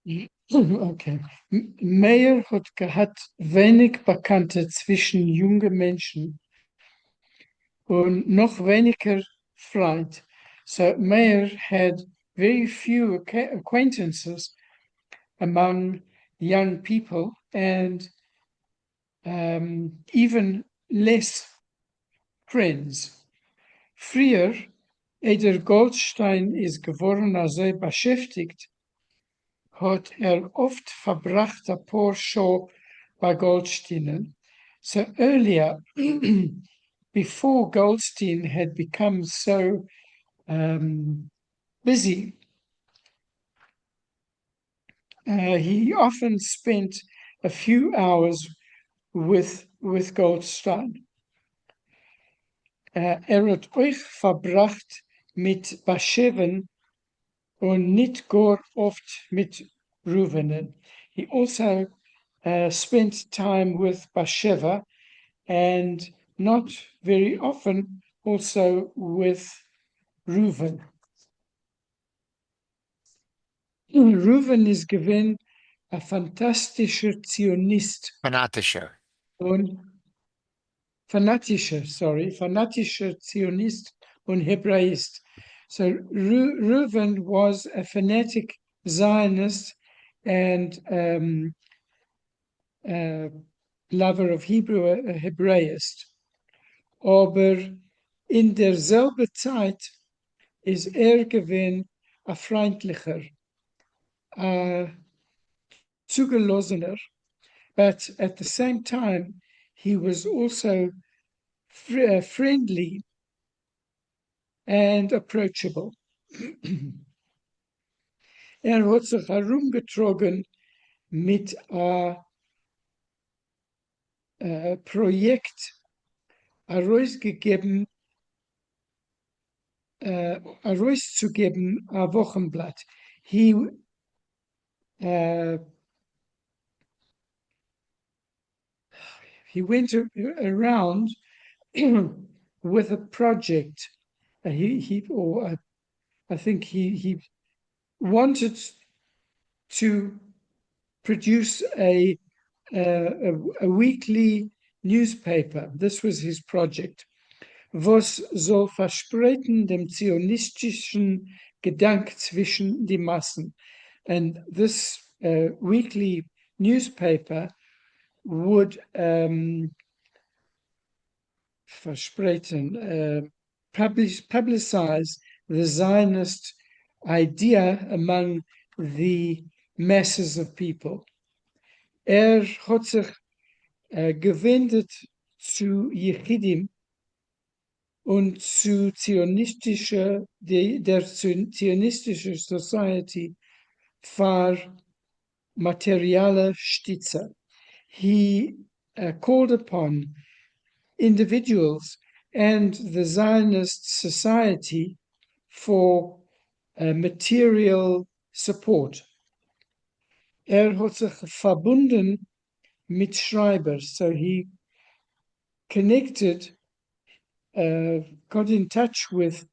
Okay. Meyer hat wenig Bekannte zwischen jungen Menschen und noch weniger Freund. So Meyer had very few acquaintances among young people and even less friends. Früher, der Goldstein ist geworden, also beschäftigt, hat oft verbracht ein paar Show bei Goldsteinen. So earlier, before Goldstein had become so busy, he often spent a few hours with Goldstein. Hat euch verbracht mit Basheven und nicht gar oft mit Ruvenen. He also spent time with Bathsheba and not very often also with Reuven. Reuven ist gewesen ein fantastischer Zionist Fanatischer. und fanatischer Zionist und Hebraist. So Reuven was a fanatic Zionist and lover of Hebrew, a Hebraist. Aber in derselben Zeit ist gewesen ein freundlicher, zugelassener, but at the same time, he was also friendly and approachable. Hat sich herumgetragen mit einem Projekt herauszugeben, ein Wochenblatt. He went around with a project. I think he wanted to produce a weekly newspaper. This was his project. Was soll versprechen dem zionistischen Gedank zwischen die Massen. And this weekly newspaper would publicize the Zionist idea among the masses of people. Hat sich gewendet zu Yechidim und zu der zionistische Society für materielle Stütze. He called upon individuals and the Zionist society for material support. Hat sich verbunden mit Schreibers, so he connected, got in touch with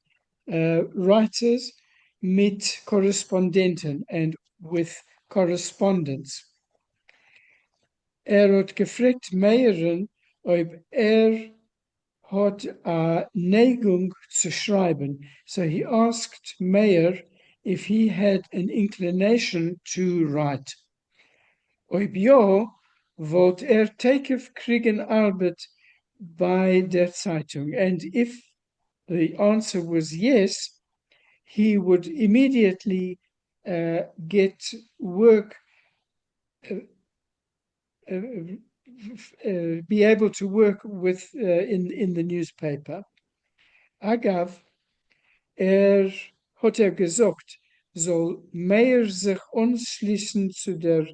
writers, mit Korrespondenten and with correspondence. Hat gefragt mehreren, ob hat a Neigung zu schreiben. So he asked Meyer if he had an inclination to write. Ob ja, wollte Takef kriegen Arbeit bei der Zeitung. And if the answer was yes, he would immediately get work, be able to work with in the newspaper. Agav, hat gesagt, soll mehr sich anschließen zu der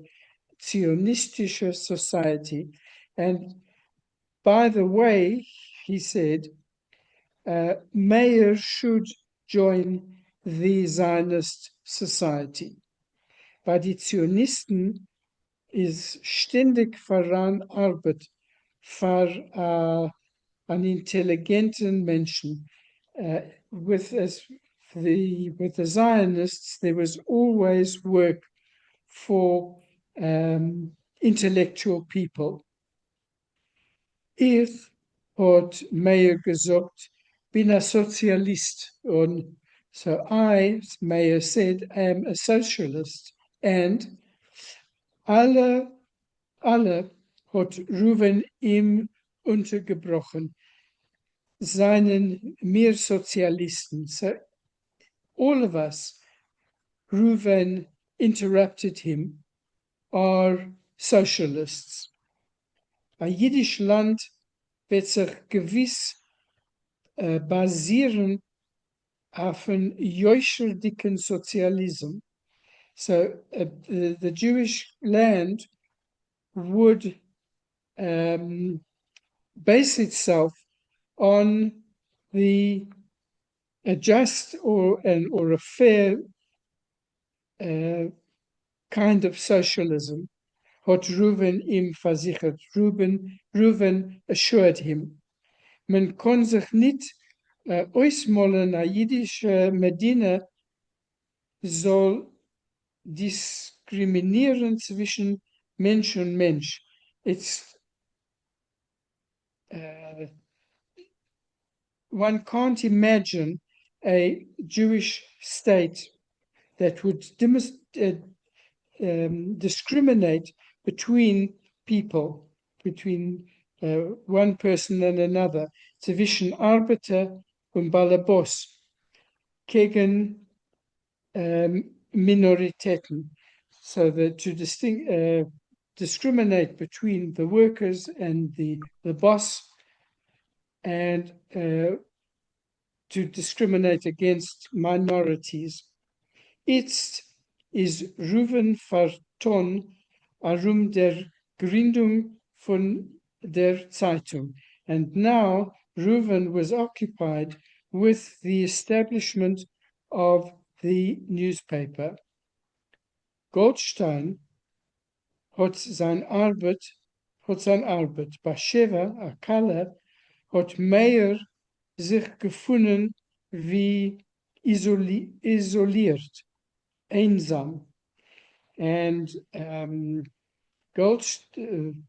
Zionistische Society. And by the way, he said, Meyer should join the Zionist Society. Weil die Zionisten ist ständig voran Arbeit für einen intelligenten Menschen. With the Zionists, there was always work for intellectual people. Ich hat Meyer gesagt, bin a Sozialist. Und so Meyer said, I am a socialist. And alle hat Ruven ihm untergebrochen, seinen mehr Sozialisten. So all of us, Ruven interrupted him, are socialists. Ein jüdisch Land wird sich gewiss basieren auf einen joischerdicken Sozialism. So the Jewish land would base itself on a just or a fair kind of socialism. Hat Reuven ihm versichert. Reuven assured him. Man kann sich nicht ausmalen, eine jüdische Medina soll diskriminieren zwischen Mensch und Mensch. One can't imagine a Jewish state that would discriminate between people, between one person and another, zwischen Arbeiter und Balabos, gegen Minoritäten, so that to discriminate between the workers and the boss, and to discriminate against minorities. Jetzt ist Reuven verton arum der Gründung von der Zeitung. And now Reuven was occupied with the establishment of the newspaper. Goldstein hat sein Arbeit, Basheva, Akala, hat mehr sich gefunden wie isoliert, einsam. And Goldstein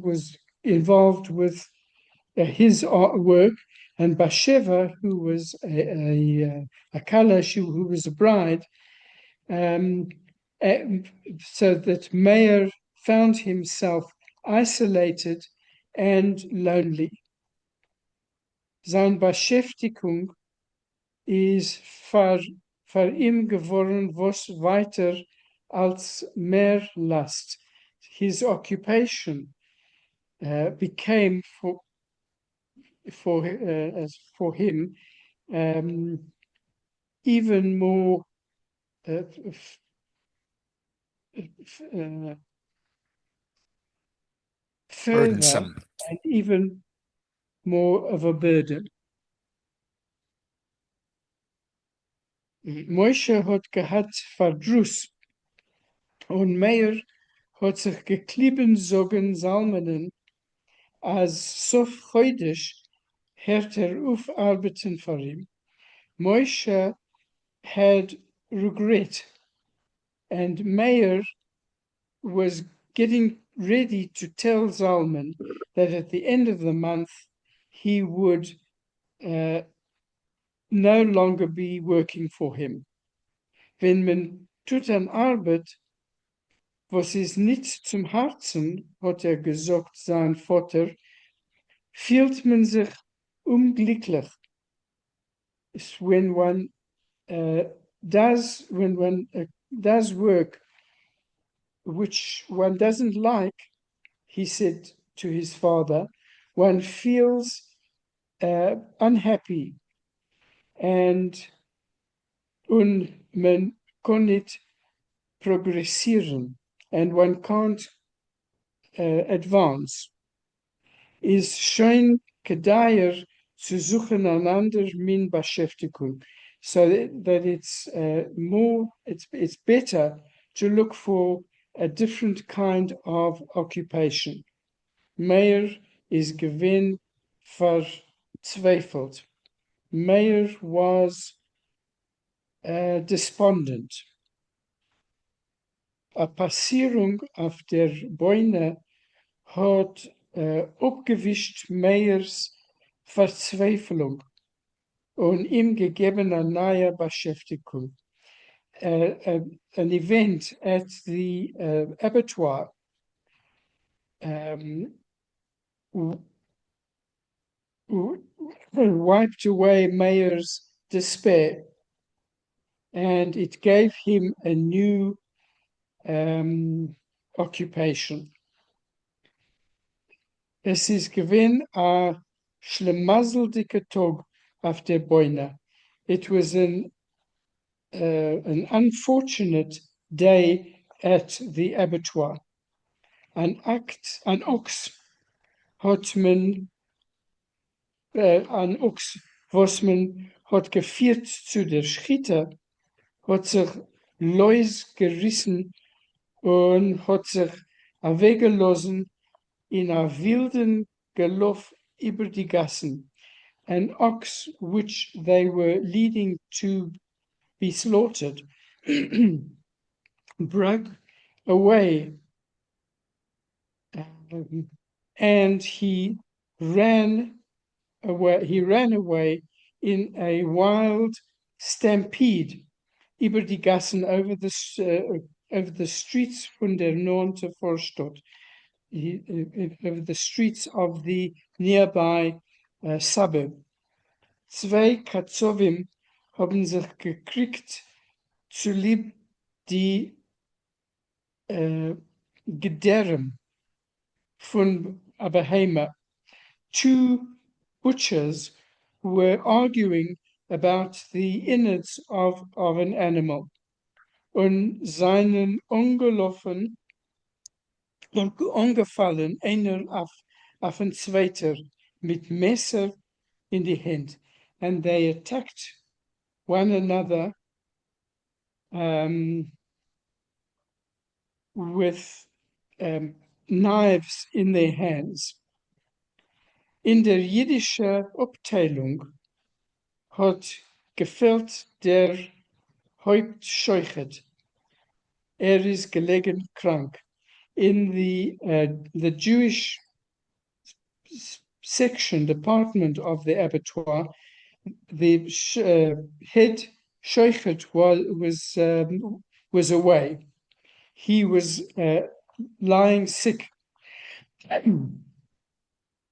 was involved with his artwork, and Basheva, who was a Kalash, who was a bride, so that Meyer found himself isolated and lonely. Seine Beschäftigung ist für ihn geworden, was weiter als mehr Last. His occupation became for him even more further and even more of a burden. Moshe hat gehad Verdruss und Meir hat sich geklieben sogen Salmenen, als sof chodesh hört aufarbeiten für ihm. Moshe had regret, and Meir was getting ready to tell Zalman that at the end of the month he would no longer be working for him. Wenn man tut an Arbeit, was ist nicht zum Herzen, hat gesagt, sein Vater, fühlt man sich unglücklich. It's when one does work which one doesn't like, he said to his father, one feels unhappy, and man kann nicht progressieren, and one can't advance. Is schon kedaier zu suchen einander min Beschäftigung, so that it's better to look for a different kind of occupation. Meir is gewinn verzweifelt. Meir was despondent. a Passierung auf der Beine hat abgewischt Meyers Verzweiflung und ihm gegeben eine neue Beschäftigung. An event at the abattoir wiped away Mayer's despair, and it gave him a new occupation. Es ist gewesen a schlemazdelige Tag auf der Beine. It was an unfortunate day at the abattoir. An ox hat man, an ox, was man hat geführt zu der Schitte, hat sich Lois gerissen und hat sich weggelassen in a wilden Galopp über die Gassen. An ox which they were leading to be slaughtered broke away, and he ran away in a wild stampede über die Gassen, over the streets von der Norden Vorstadt, over the streets of the nearby suburb. Zwei Katzowim haben sich gekriegt zu lieb die Gedärm von Abrahama. Two butchers were arguing about the innards of an animal und seinen angefallen, einer auf den zweiter mit Messer in die Hand, and they attacked one another with knives in their hands. In der jiddische Abteilung hat gefällt der Hauptscheuchet. Ist gelegen krank. In the Jewish section, department of the abattoir, the head shochet was away. He was lying sick.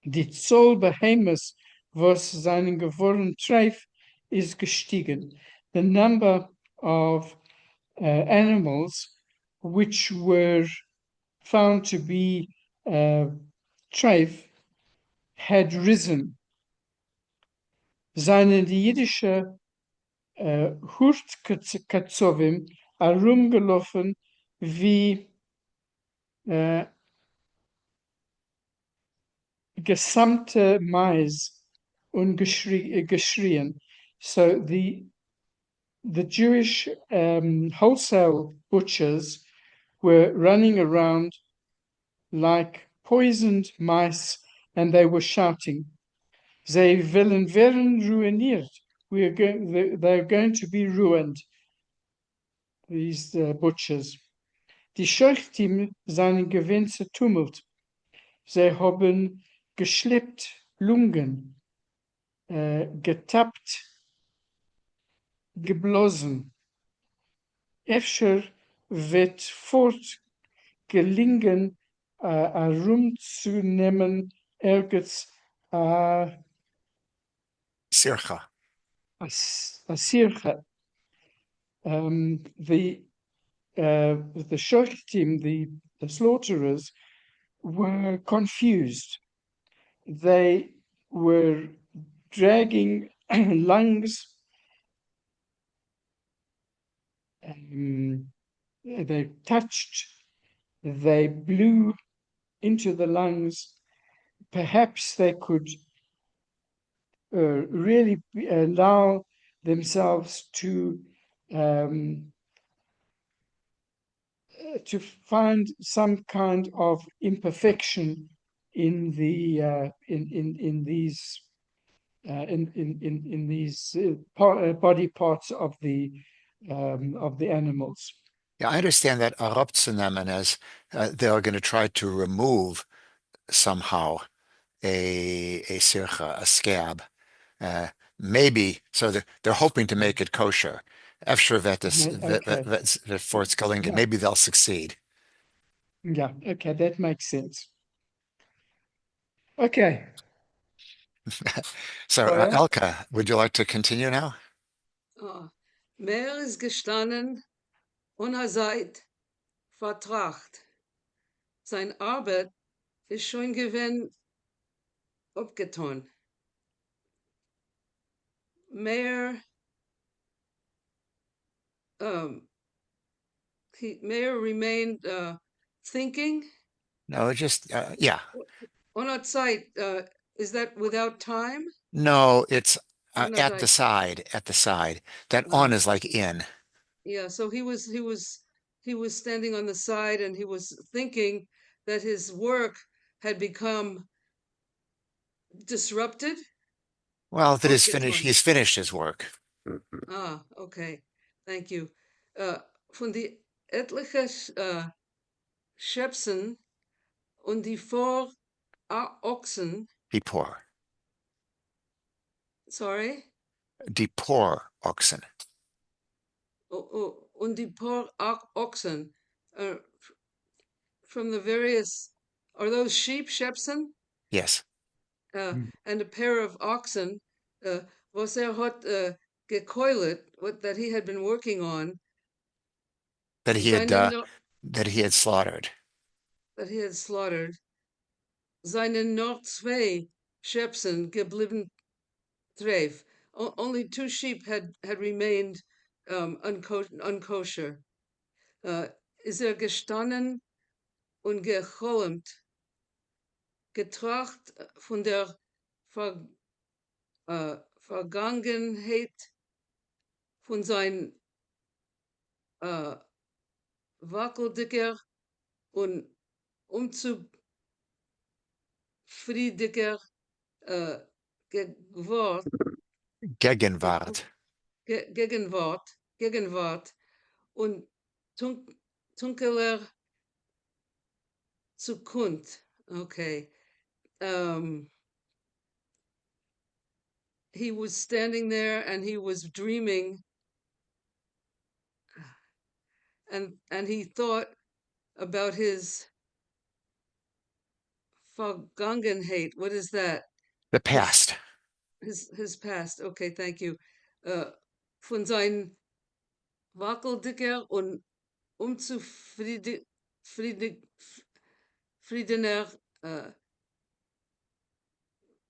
Die Zoll Behemoths, was seinen geworden treif, is gestiegen. The number of animals which were found to be treif had risen. Seien die jiddische Hurtkatzowim herumgelaufen wie gesamte Mais und geschrien. So the Jewish wholesale butchers were running around like poisoned mice, and they were shouting, "They werden ruiniert. They're going to be ruined." These butchers. Die Scheuchtim seien gewinnt Tumult. Sie haben geschleppt Lungen, getappt, geblosen. Efter wird fort gelingen, herumzunehmen, ergens Sircha. a Sircha. The Shochtim, the slaughterers, were confused. They were dragging lungs. They touched, they blew into the lungs. Perhaps they could really allow themselves to find some kind of imperfection in the in these body parts of the animals. Yeah, I understand that Arabzunamen as they're going to try to remove somehow a sircha, a scab. Maybe so they're hoping to make it kosher. Efter Okay. for its Galinga, Yeah. maybe they'll succeed. Yeah. Okay. That makes sense. Okay. So, Feuer. Elka, would you like to continue now? Ah, Meer ist gestanden und er seid vertracht. Sein Arbeit ist schon gewinn abgetan. Meer, um, Meer remained thinking. No, just yeah. On our site, is that without time? No, it's On our at the site. side, at the side. That on is like in. Yeah, so he was standing on the side and he was thinking that his work had become disrupted. Well, that is finished. Abgetan. He's finished his work. Ah, okay. Thank you. Äh, von die etliche Schepsen und die vor Ochsen, Depor, sorry, oxen. und die vor Ochsen, uh, from the various, are those sheep, Shepsen? Yes, And a pair of oxen, was hat gekoilet, what that he had been working on, that he had seine uh, no that he had slaughtered. that he had slaughtered, seine noch zwei Schepsen geblieben treif. Only two sheep had remained unkosher. Uh, is gestanden und gecholmt, getracht von der Ver, Vergangenheit, von sein wackeldicker und umzufriediger äh, Gewalt, Gegenwart. Gegenwart und dunkeler Zukunft. Okay. Um, he was standing there and he was dreaming, and he thought about his Vergangenheit. What is that? The His past. his past. Okay, thank you. Von sein wackeldicker und umzufriedener uh,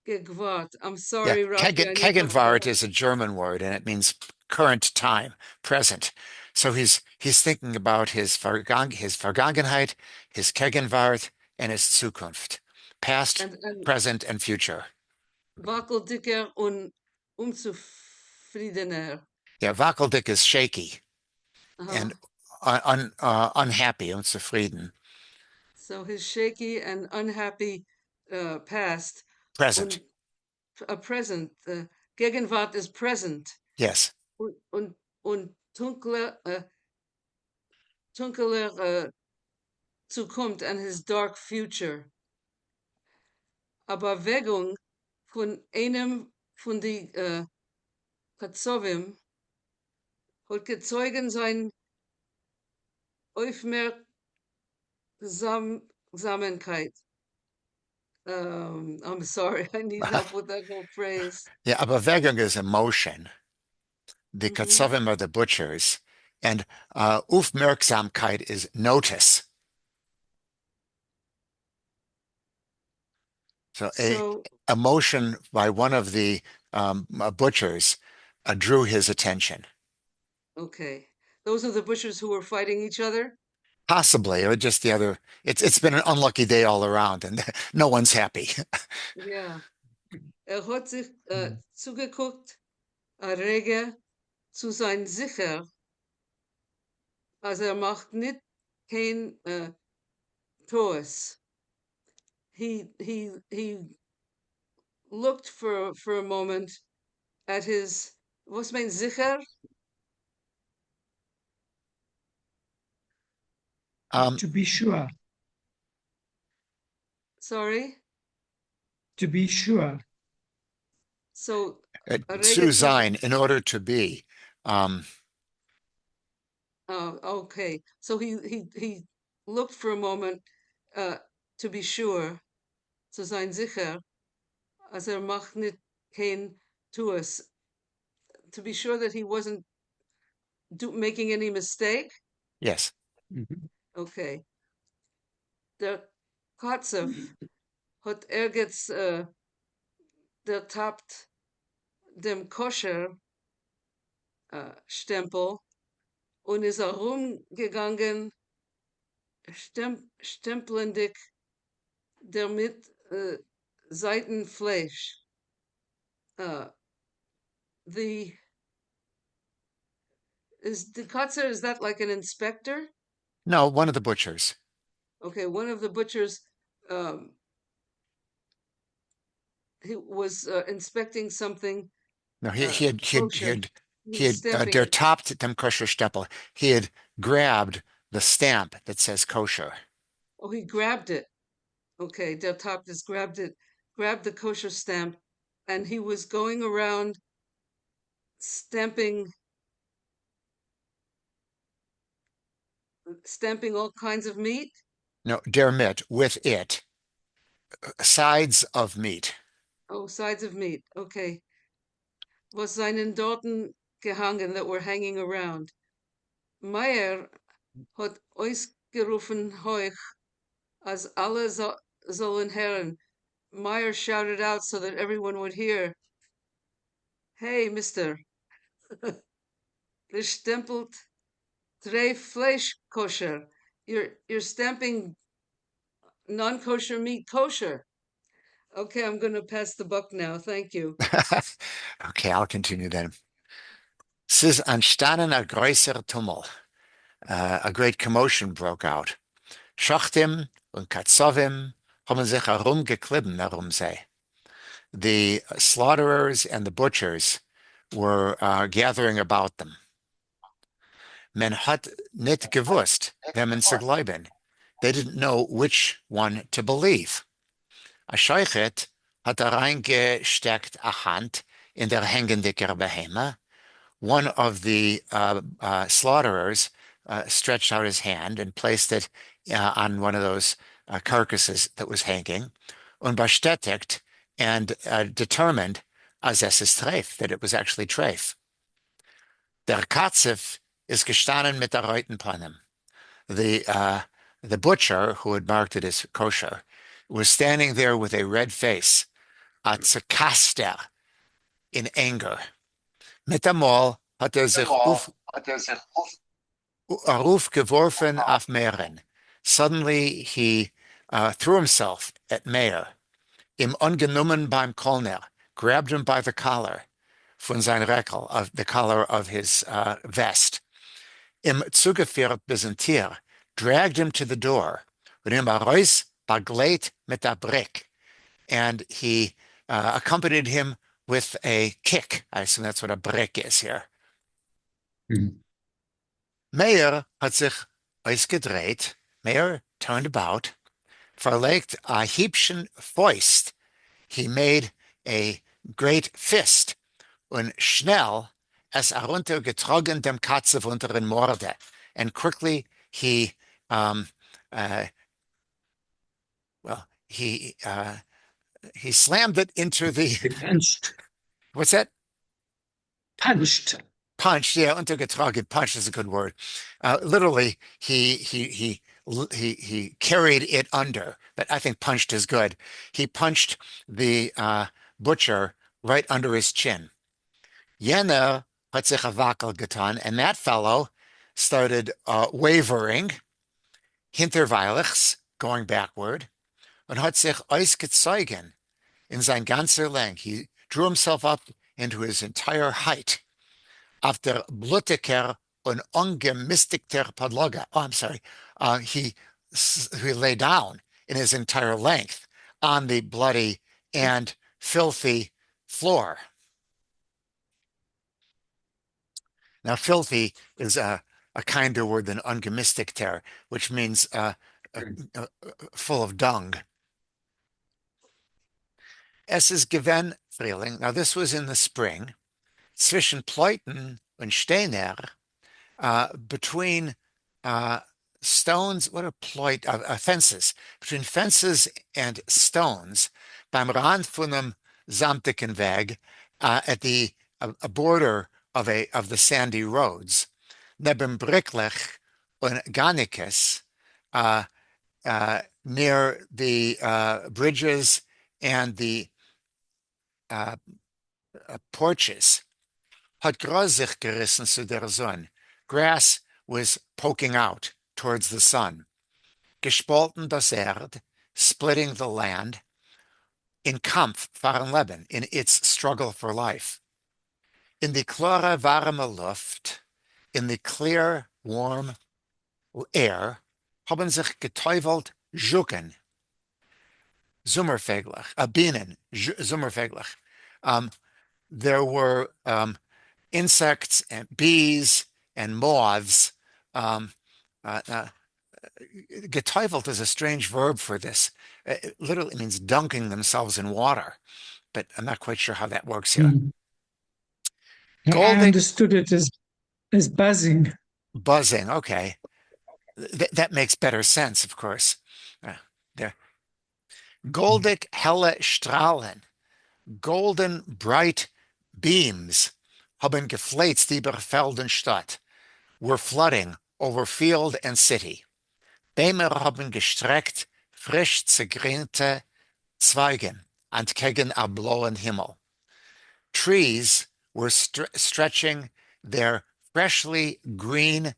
Gegenwart. I'm Yeah, sorry, Rafi, I need help with Gegenwart that. is a German word, and it means current time, present. So he's thinking about his Vergangenheit, his Gegenwart, and his Zukunft, past, And present, and future. wackeldicker und unzufriedener. Yeah, Wackeldick is shaky Uh-huh. and unhappy, unzufrieden, So his shaky and unhappy past present. und a present. Gegenwart is present. Yes. Und dunkler Zukunft and his dark future. Aber Wegung von einem von die Katzovim hat gezeugen sein Aufmerksamkeit. I'm sorry, I need help with that whole phrase. Yeah, aber Bewegung is emotion. The Hmm. Katsavim are the butchers, and Aufmerksamkeit is notice. So a So, emotion by one of the butchers drew his attention. okay. Those are the butchers who were fighting each other? Possibly, or just the other. It's been an unlucky day all around, and no one's happy. Ja. Hat sich zugeguckt, rege zu sein sicher, als macht nicht kein Toes. He looked for a moment at his, was mein sicher? To be sure. Sorry. To be sure. So Zunshayn, in order to be. Okay. So he looked for a moment to be sure, zu sein sicher, als macht nicht kein tuas, to be sure that he wasn't making any mistake. Yes. Okay. Der Katzev hat jetzt der tappt dem Koscher Stempel und ist herumgegangen, stemplendig damit Seitenfleisch. The Katzer, is that like an inspector? No, one of the butchers. Okay, one of the butchers he was inspecting something No, kosher. He he was had stamping der it. topped dem kosher stempel. He had grabbed the stamp that says kosher. Oh, he grabbed it. Okay, der top just grabbed it, grabbed the kosher stamp, and he was going around stamping all kinds of meat. No, der mit, with it, sides of meat. Oh, sides of meat. Okay. Was seinen Dorten gehangen that were hanging around. Meyer hat ausgerufen heuch, as alle sollen hören. Meyer shouted out so that everyone would hear. Hey, mister, gestempelt drei Fleisch kosher. You're stamping non-kosher meat kosher. Okay, I'm going to pass the buck now. Thank you. Okay, I'll continue then. Es ist entstanden ein größer Tummel. A great commotion broke out. Schachtim und Katzovim haben sich herumgeklieben herum sei. The slaughterers and the butchers were gathering about them. Men hat nicht gewusst, wem zu glauben. They didn't know which one to believe. A Scheichet hat reingesteckt a Hand in der hängendicker Behema. One of the slaughterers stretched out his hand and placed it on one of those carcasses that was hanging, und bestätigt and determined as es ist treif, that it was actually treif. Der Katzef is gestanden mit der Reutenpanem. The butcher, who had marked it as kosher, was standing there with a red face, at zerkaster, in anger. Mit einmal hat sich Ruf geworfen auf Meeren. Suddenly he threw himself at Meir, im ungenommen beim Kolner, grabbed him by the collar, von sein Reckel, of the collar of his vest, im zugeführt bis ein Tier, dragged him to the door, und ihm heraus begleit mit der Brick, and he accompanied him with a kick. I assume that's what a brick is here. Meir hat sich ausgedreht. Meir turned about, verlegt a Hiebchen Fäust. He made a great fist, und schnell es heruntergetragen dem Katze unteren Morde. And quickly he, he slammed it into the. Punched. What's that? Punched. Punched, yeah, untergetragen. Punched is a good word. Literally, he carried it under, but I think punched is good. He punched the butcher right under his chin. Jener hat sich a Wackel getan, and that fellow started wavering, hinterweilichs, going backward, und hat sich ausgezogen in sein ganzer Length. He drew himself up into his entire height. Auf der blutiger und ungemistigter Podloga. Oh, I'm sorry. He lay down in his entire length on the bloody and filthy floor. Now, filthy is a a kinder word than ungemistigter, which means full of dung. Es ist gewesen Frühling. Now this was in the spring. Zwischen Pleuten und Steiner, between stones, what are pleut, fences, between fences and stones, beim Rand von einem samtigen Weg, at the a border of the sandy roads, neben Bricklich und Ganikes, near the bridges and the porches, hat Gras sich gerissen zu der Sonne. Grass was poking out towards the sun. Gespalten das Erd, splitting the land, in Kampf fahren Leben, in its struggle for life. In the klare, warme Luft, in the clear, warm air, haben sich geteufelt Jucken, Sommerfäglich, Bienen, Sommerfäglich. There were insects and bees and moths. Geteufelt is a strange verb for this. It literally means dunking themselves in water, but I'm not quite sure how that works here. I Goldig, understood it as buzzing. buzzing, okay. That makes better sense, of course. There. Goldig helle Strahlen, golden bright beams, haben gefläzt über Feld und Stadt, were flooding over field and city. Bäume haben gestreckt, frisch zergrünte Zweigen entgegen a blauen Himmel. Trees were stretching their freshly green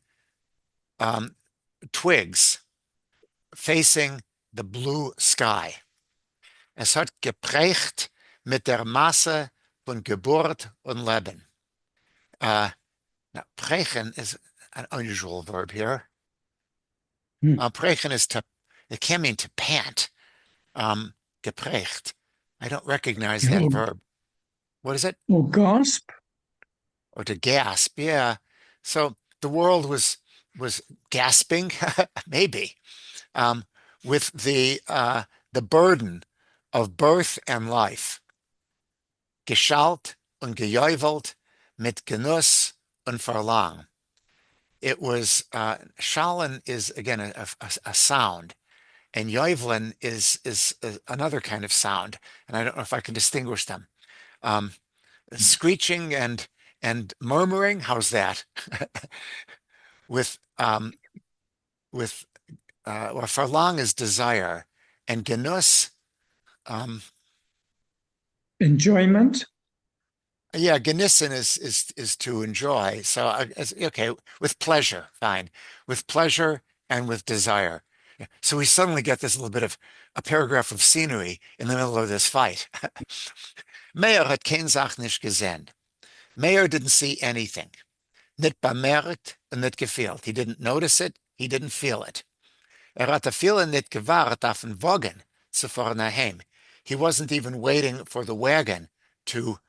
twigs facing the blue sky. Es hat geprägt mit der Masse von Geburt und Leben. Now, prägen is an unusual verb here. Prägen is to, it can mean to pant. Geprägt. I don't recognize that verb. What is it? Or gasp. Or to gasp, yeah. So the world was gasping, maybe, with the burden of birth and life. Geschalt und gejuichelt mit Genuss und Verlang. It was, Schallen is, again, a sound, and Juiveln is another kind of sound, and I don't know if I can distinguish them. Screeching and murmuring, how's that? with well, Verlang is desire, and Genuss, Enjoyment. yeah, genießen is to enjoy. So okay, with pleasure, fine, with pleasure and with desire. So we suddenly get this little bit of a paragraph of scenery in the middle of this fight. Meir hat kein Sach nicht gesehen. Meir didn't see anything. Nicht bemerkt und nicht gefühlt. He didn't notice it. He didn't feel it. Hat viele nicht gewahrt auf den Wagen zu fahren nach heim. He wasn't even waiting for the wagon to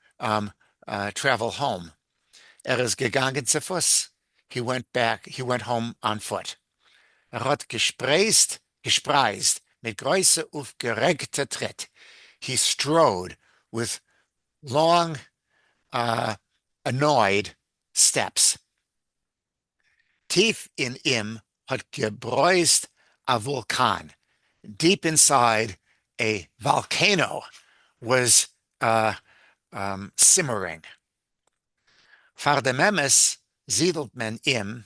travel home. Ist gegangen zu Fuß. He went home on foot. Hat gespreist mit große aufgeregte Tritt. He strode with long, annoyed steps. Tief in ihm hat gebräust a Vulkan. Deep inside, a volcano was simmering. Vor dem Emes siedelt man ihm.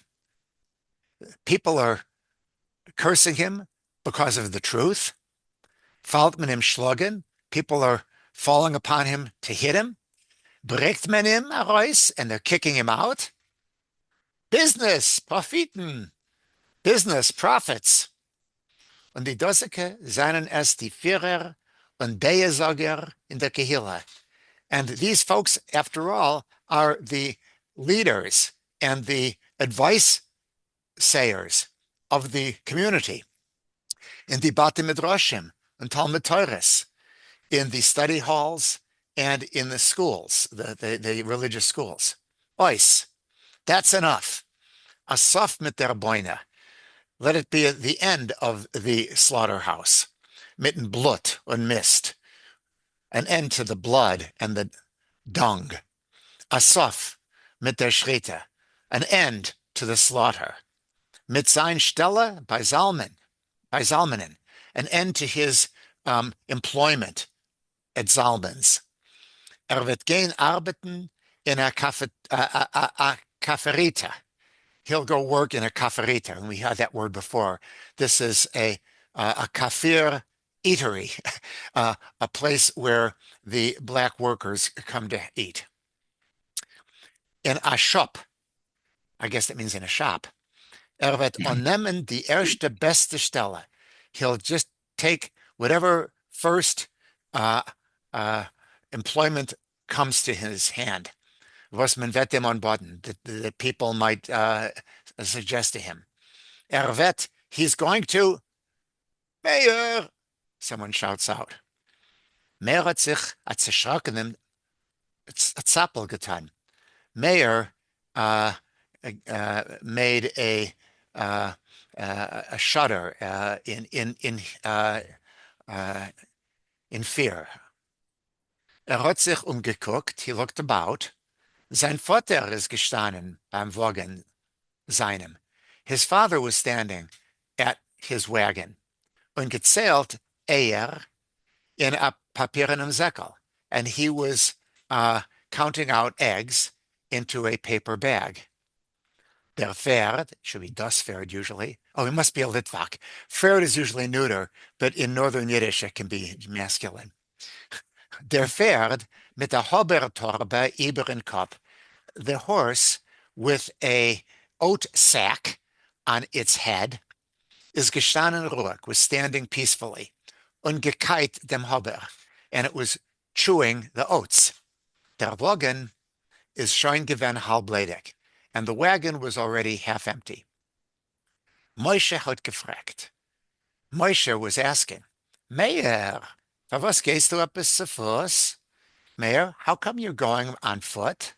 People are cursing him because of the truth. Fällt man ihm schlagen. People are falling upon him to hit him. Bricht man ihm heraus, and they're kicking him out. Business, Profiten. Business, profits. Und die Doseke seien es die Führer und Deesager in der Kehilla. And these folks, after all, are the leaders and the advice sayers of the community. In the Bate Midrashim and Talmud Torahs, in the study halls and in the schools, the religious schools. Ois, that's enough. Asaf mit der Boine. Let it be at the end of the slaughterhouse. Mitten Blut und Mist. An end to the blood and the dung. Asaf mit der Schritte. An end to the slaughter. Mit sein Stelle bei Zalmanen. An end to his employment at Zalman's. Wird gehen arbeiten in a cafeterita. He'll go work in a cafeterita, and we had that word before. This is a kafir eatery, a place where the black workers come to eat. In a shop, I guess that means in a shop. Wird annehmen die erste beste Stelle. He'll just take whatever first employment comes to his hand. Was man wird dem anbieten, that people might suggest to him. He's going to, Mayor, someone shouts out. Mayor hat sich zerschrocken Zappel getan. Mayor made a shudder in fear. Hat sich umgeguckt, he looked about. Sein Vater ist gestanden beim Wagen seinem. His father was standing at his wagon. Und gezählt in a papierenem Säckel. And he was counting out eggs into a paper bag. Der Pferd, should be das Pferd usually. Oh, it must be a Litvak. Pferd is usually neuter, but in Northern Yiddish it can be masculine. Der Pferd mit der Habertorbe iberen Kopf. The horse with a oat sack on its head is gestanden ruhig, was standing peacefully. Und gekeit dem Haber, and it was chewing the oats. Der Wagen is schon gewen halbledig, and the wagon was already half empty. Moshe hat gefragt. Moshe was asking, Meir, was gehst du bis zu Fuß? Meir, how come you're going on foot?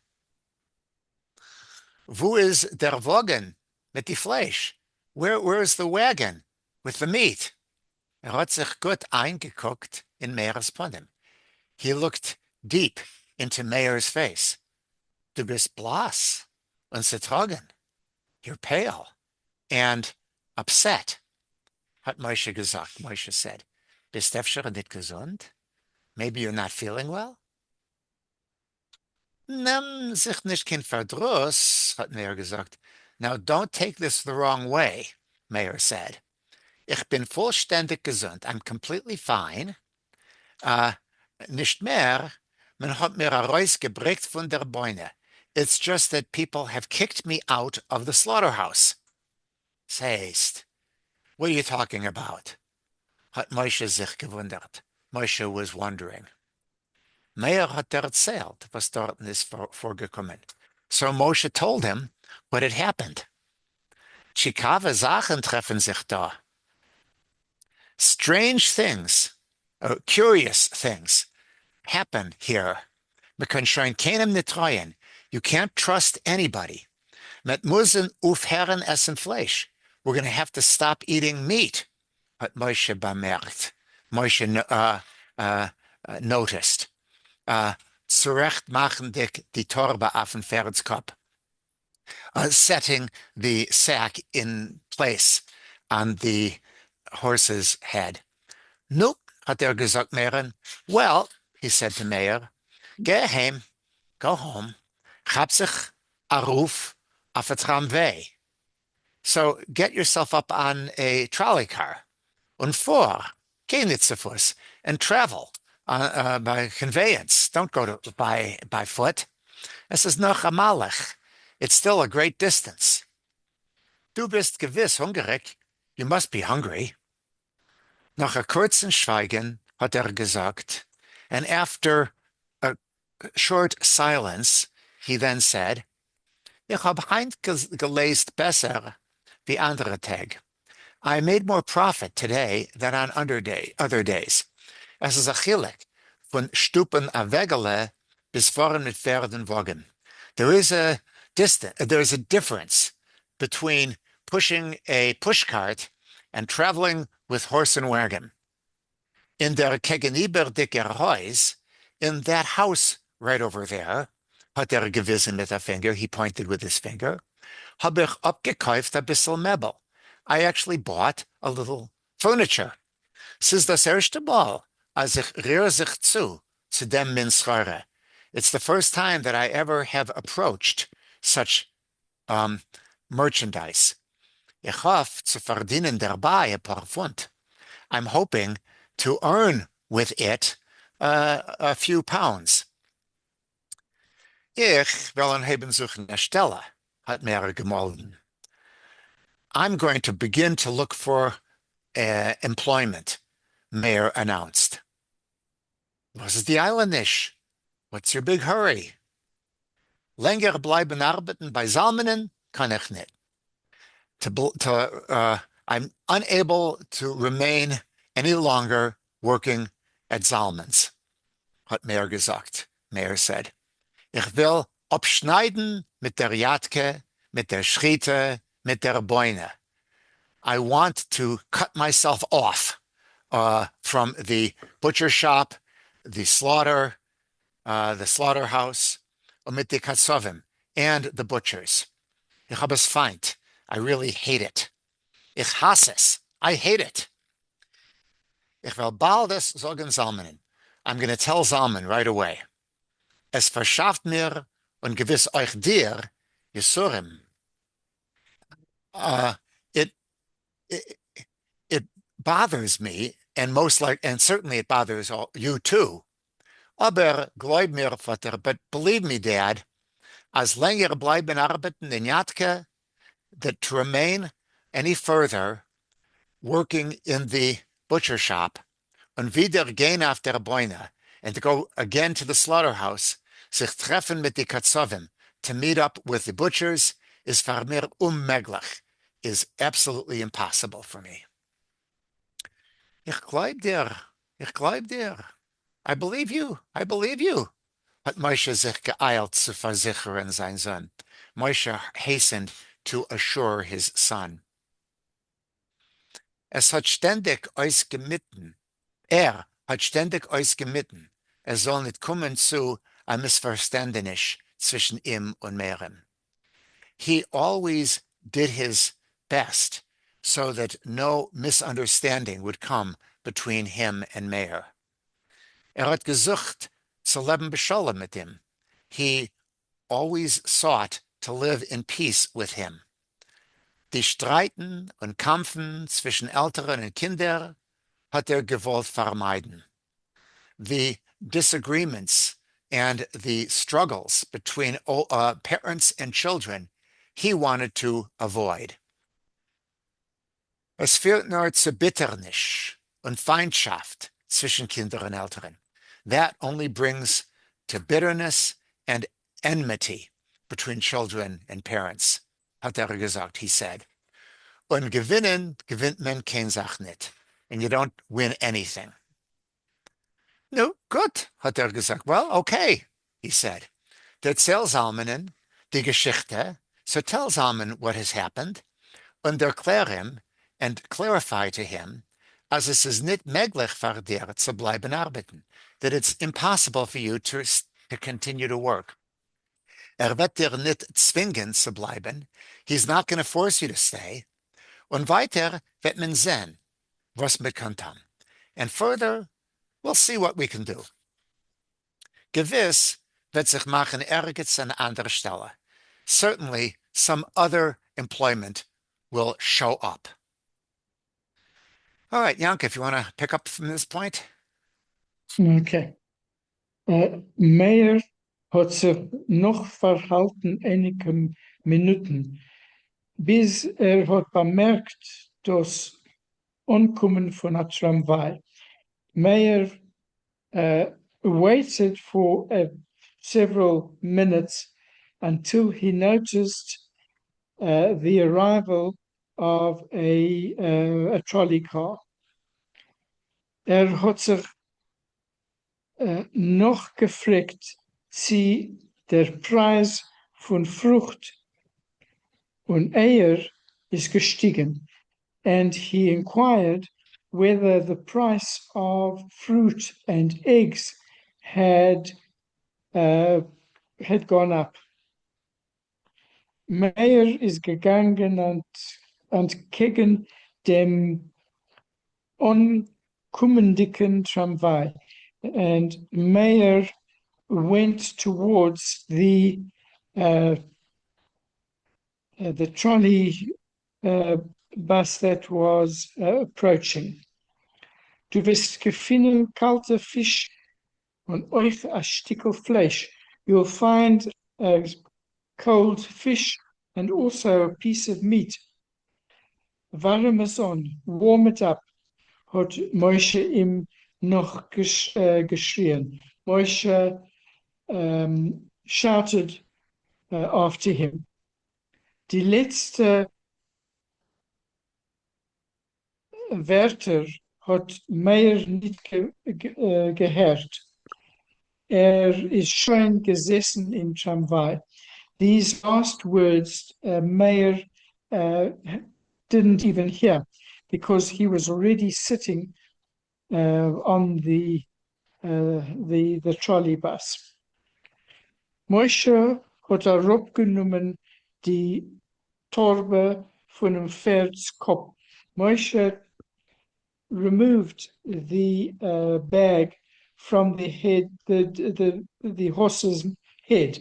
Wo is der Wagen mit die Fleisch? Where is the wagon with the meat? Hat sich gut eingeguckt in Meir's Ponim. He looked deep into Meir's face. Du bist blass und zertrogen. You're pale and upset. Hat Moshe gesagt. Moshe said, bist du nicht gesund? Maybe you're not feeling well? Nimm sich nicht kein Verdruss, hat Meir gesagt. Now don't take this the wrong way, Meir said. Ich bin vollständig gesund. I'm completely fine. Nicht mehr, man hat mir herausgebracht von der Beine. It's just that people have kicked me out of the slaughterhouse. Sayst, what are you talking about? Hat Moshe sich gewundert. Moshe was wondering. Meir hat erzählt, was dort ist vorgekommen. So Moshe told him what had happened. Chikave Sachen treffen sich da. Strange things, curious things happen here. Man kann schon keinem nicht treuen. You can't trust anybody. Met müssen aufhören essen Fleisch. We're going to have to stop eating meat, hat Moshe bemerkt. Moshe noticed. Zurecht machen die Torbe auf den Pferdskopf. Setting the sack in place on the horse's head. Nu, hat gesagt Meir. Well, he said to Meir, geh heim, go home. Hab sich a roof auf a tramway. So get yourself up on a trolley car. Und geh nicht zu Fuß, and travel by conveyance. Don't go by foot. Es ist noch a Malach. It's still a great distance. Du bist gewiss hungrig. You must be hungry. Nach a kurzen Schweigen hat gesagt, and after a short silence, he then said, Ich hab heint gelesen besser wie andere Tag. I made more profit today than on other days. Es ist a chilek von Stupen a Wegele bis vorn mit Pferdenwagen. There is a difference between pushing a pushcart and traveling with horse and wagon. In der gegenüberlicher Haus, in that house right over there, hat gewissen mit der Finger, he pointed with his finger, hab ich abgekauft a bissel Möbel. I actually bought a little furniture. Es ist das erste Mal, als ich rühre sich zu dem Minschare. It's the first time that I ever have approached such merchandise. Ich hoffe zu verdienen dabei ein paar Pfund. I'm hoping to earn with it a few pounds. Ich will ein Heben suchen erstelle, hat Meir gemolden. I'm going to begin to look for employment, Meir announced. Was ist die Eile nicht? What's your big hurry? Länger bleiben arbeiten bei Salmenen kann ich nicht. I'm unable to remain any longer working at Salmons, hat Meir gesagt. Meir said, ich will abschneiden mit der Jatke, mit der Schritte, mit der Beune. I want to cut myself off from the butcher shop, the slaughterhouse, mit the katsovim, and the butchers. Ich habe es feind. I really hate it. Ich hasse es. I hate it. Ich will bald es sagen Salmanen. I'm going to tell Zalman right away. Es verschafft mir und gewiss euch dir, Jesurim. It bothers me, and certainly it bothers you too. Aber glaub mir, Vater, but believe me, Dad, as länger bleiben arbeiten in Jatke, that to remain any further working in the butcher shop, und wieder gehen auf der Beune, and to go again to the slaughterhouse, sich treffen mit die Katzovim, to meet up with the butchers, is für mir unmöglich, is absolutely impossible for me. Ich glaub dir. I believe you, hat Moshe sich geeilt zu versichern sein Sohn. Moshe hastened to assure his son. Es hat ständig euch gemitten. Hat ständig euch gemitten. Soll nicht kommen zu ein Missverständnis zwischen ihm und Meirem. He always did his best so that no misunderstanding would come between him and Meir. Hat gesucht zu leben besholem mit ihm. He always sought to live in peace with him. Die Streiten und Kampfen zwischen Älteren und Kindern hat gewollt vermeiden. The disagreements and the struggles between parents and children he wanted to avoid. Es führt nur zu Bitternis und Feindschaft zwischen Kindern und Älteren. That only brings to bitterness and enmity between children and parents, hat gesagt, he said. Und gewinnt man kein Sach nicht. And you don't win anything. No, gut, hat gesagt. Well, okay, he said. Erzähl Zalmanen die Geschichte, so tell Zalman what has happened, und erklär him and clarify to him, as es ist nicht möglich für dir zu bleiben arbeiten, that it's impossible for you to continue to work. Wird dir nicht zwingen zu bleiben. He's not going to force you to stay. Und weiter wird man sehen, was man kann tun. And further, we'll see what we can do. Gewiss wird sich machen ergens an anderer Stelle. Certainly, some other employment will show up. All right, Janke, if you want to pick up from this point. Okay. Meir hat sich noch verhalten einige Minuten, bis hat bemerkt, das Ankommen von der Tramway. Meir waited for several minutes until he noticed the arrival of a trolley car. Hat sich noch gefragt, sie der Preis von Frucht und is gestiegen, and he inquired whether the price of fruit and eggs had gone up. Meyer is gegangen und gegen dem onkommendigen Tramway, and Meyer went towards the trolley bus that was approaching. Du wirst gefunden kalte Fisch und euch a stickel Fleisch. You'll find a cold fish and also a piece of meat. Warm es on, warm it up, hat Moshe ihm noch geschrien. Moshe shouted after him. Die letzte Wörter hat Meyer nicht gehört. Ist schon gesessen im Tramway. These last words Meyer didn't even hear because he was already sitting on the trolley bus. Moshe hat herabgenommen die Torbe von dem Pferdskopf. Moshe removed the bag from the head, the horse's head,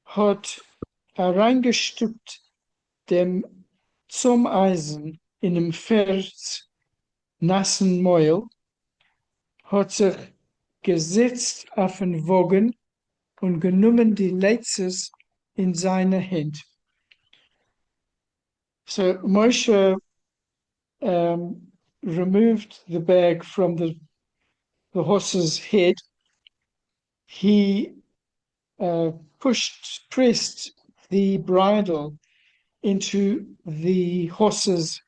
hat reingestückt dem Zommeisen in dem Pferds nassen Mäul, hat sich gesetzt auf den Wagen und genommen die Leitzes in seine Hand. So Moshe removed the bag from the horse's head. He pressed the bridle into the horse's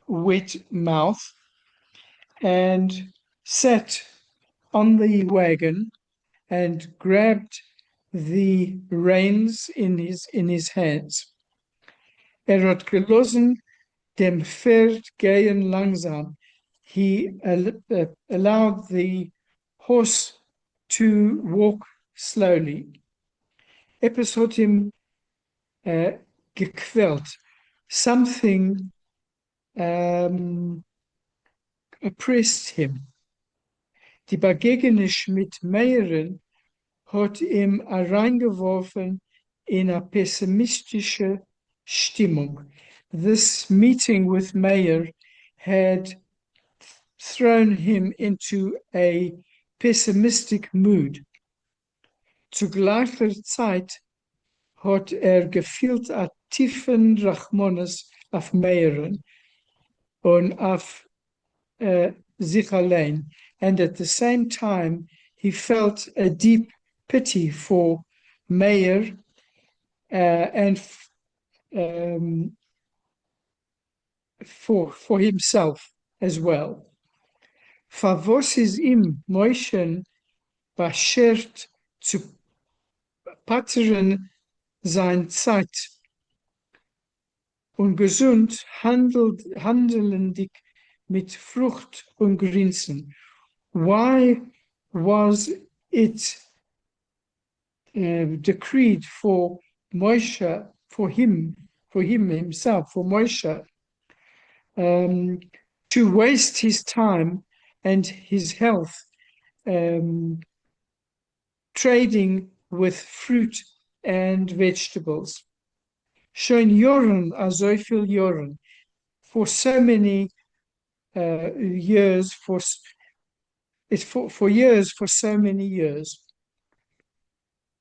wet mouth and sat on the wagon and grabbed the reins in his hands. Hat gelassen dem Pferd gehen langsam. He allowed the horse to walk slowly. Etwas hat ihm gequält. Something oppressed him. Die Begegnung mit Meyer hat ihm reingeworfen in eine pessimistische Stimmung. This meeting with Meyer had thrown him into a pessimistic mood. Zu gleicher Zeit hat gefühlt a tiefen Rachmanis auf Meyer und auf sich allein. And at the same time, he felt a deep pity for Meyer and for himself as well. Favos is ihm Moshe beschert zu pattern sein Zeit und gesund handelndig mit Frucht und Grinsen. Why was it decreed for Moshe, for him himself, for Moshe, to waste his time and his health trading with fruit and vegetables? Schon Jahren, so viel Jahren, for so many years, for so many years.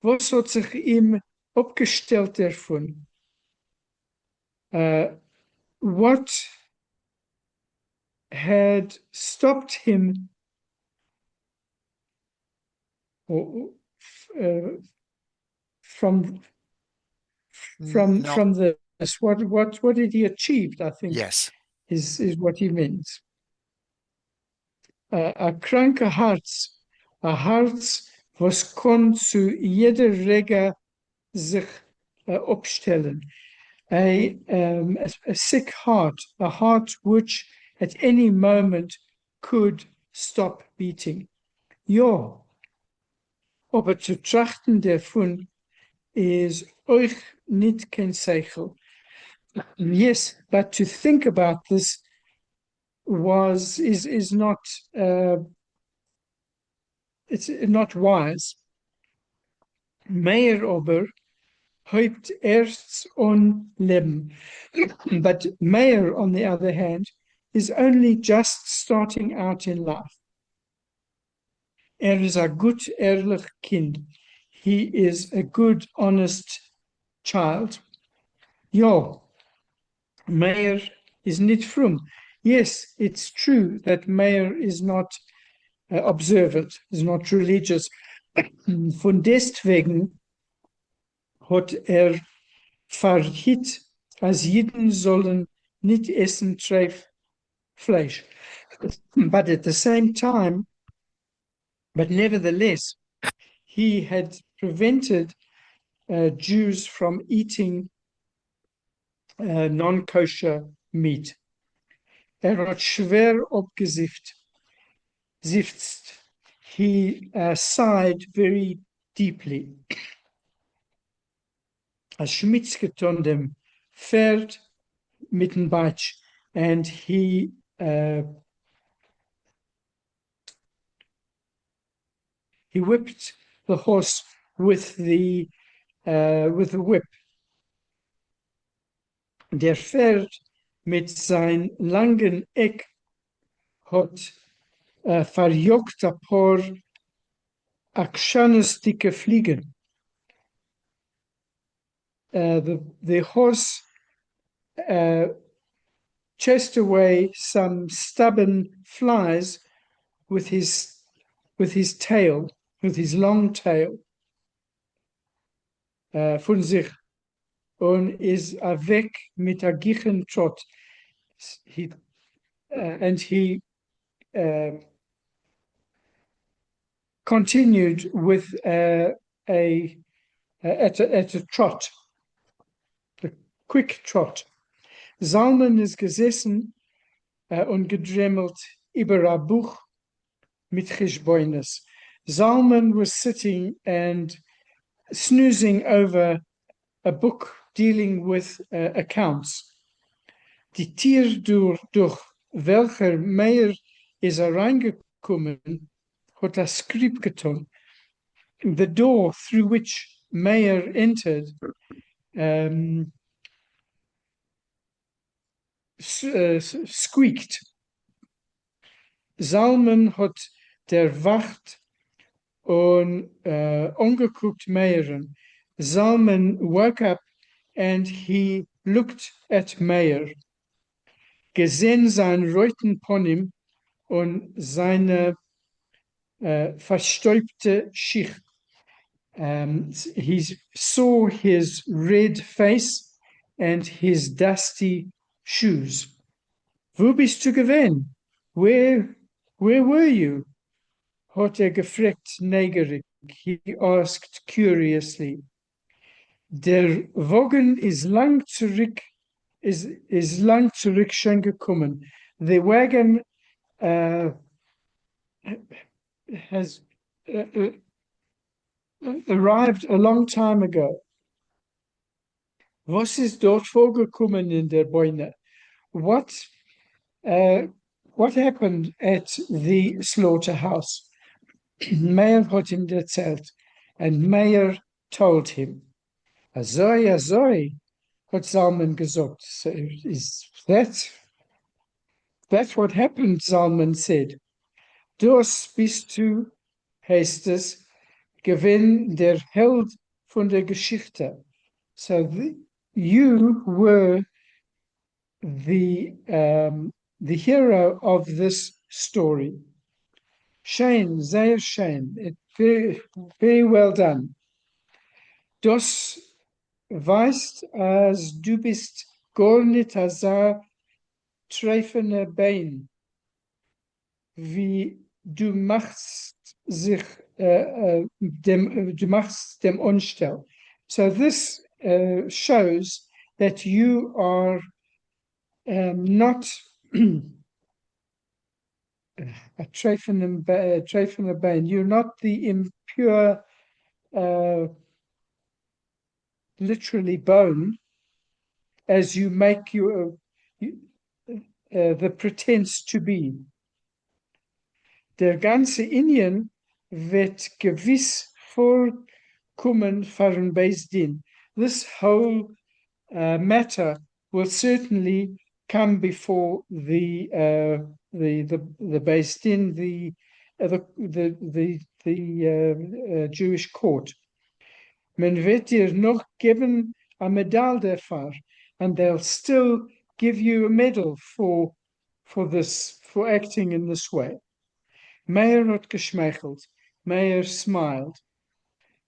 Was hat sich ihm abgestellt davon? What had stopped him from this? What did he achieve? I think Yes. is what he means. A kranke Herz, a Herz, was kann zu jeder Rege sich opstellen. A sick heart, a heart which at any moment could stop beating. Ja, aber zu trachten davon is euch nicht kein Zeichen. Yes, but to think about this is not it's not wise. Mehr aber hoped erst on Leben. But Meir, on the other hand, is only just starting out in life. Is a good, ehrlich Kind. He is a good, honest child. Ja, Meir is nicht frum. Yes, it's true that Meir is not observant, is not religious. Von deswegen hat verhit, als Jeden sollen nicht essen Fleisch. But at the same time, but nevertheless, he had prevented Jews from eating non-kosher meat. Hat schwer abgesifft. He sighed very deeply. A Schmitz geton dem Pferd mit dem Batsch, and he whipped the horse with the whip. Der Pferd mit sein langen Eck hat verjockt ein paar aktionsdicke Fliegen. The horse chased away some stubborn flies with his tail, with his long tail, von sich, und is weg mit a gichen Trot. And he continued with at a trot, a quick trot. Zalman is gesessen und gedremmelt über a Buch mit Cheshboines. Zalman was sitting and snoozing over a book dealing with accounts. Die Tier durch welcher Meir is reingekommen, hat a script getan. The door through which Meir entered squeaked. Zalman hat der Wacht und angeguckt Meiren. Zalman woke up and he looked at Meir. Gesehen sein roten Ponym und seine verstäubte Schicht. He saw his red face and his dusty shoes. Wo bist du gewesen? Where were you? Hat gefragt neugierig. He asked curiously. Der Wagen is lang zurück schon gekommen. The wagon has arrived a long time ago. Was ist dort vorgekommen in der Beine? What happened at the slaughterhouse? Meir hat ihm erzählt, and Meir told him. Azoi, hat Zalman gesagt. So is that's what happened, Zalman said. Das bist du, heißt es, gewinn der Held von der Geschichte. So you were the hero of this story. Shane, sehr schön. Very, very well done. Das weißt, als du bist gar nicht so treffende Bein, wie du machst dem Unstell. So this shows that you are not a trephinim bane. You're not the impure, literally bone, as you make the pretense to be. Der ganze Indien wird gewiss vorkommen von Beis Din. This whole matter will certainly come before the Beis Din, the Jewish court. Men wird dir noch geben a medal daarvoor, and they'll still give you a medal for acting in this way. Meyer hat geschmeichelt. Meyer smiled.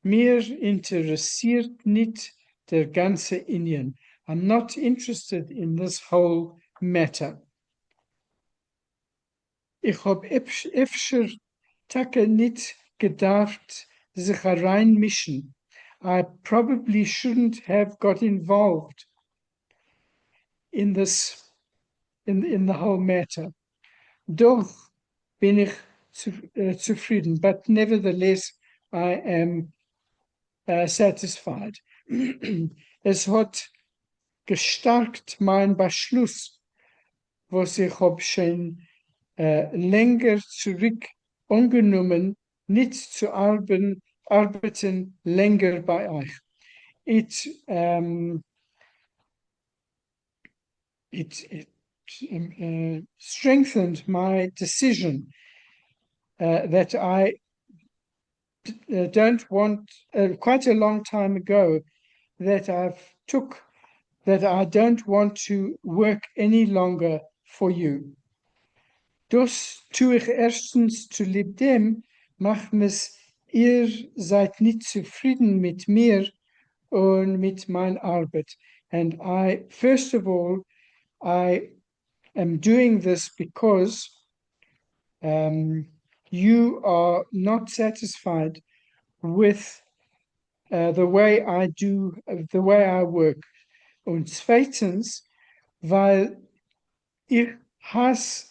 Mir interessiert nicht der ganze Indien. I'm not interested in this whole matter. Ich hab öfter Tage nicht gedacht, sich reinmischen. I probably shouldn't have got involved in this, in the whole matter. Doch bin ich zufrieden, but nevertheless I am satisfied. Es hat gestärkt mein Beschluss, was ich hab schon länger zurück angenommen, nicht zu arbeiten länger bei euch. It strengthened my decision that I don't want, quite a long time ago, that I don't want to work any longer for you. Das tue ich erstens zu lieb dem, macht es, ihr seid nicht zufrieden mit mir und mit meiner Arbeit. And first of all, I am doing this because you are not satisfied with the way I do, the way I work. Und zweitens, weil ich hasse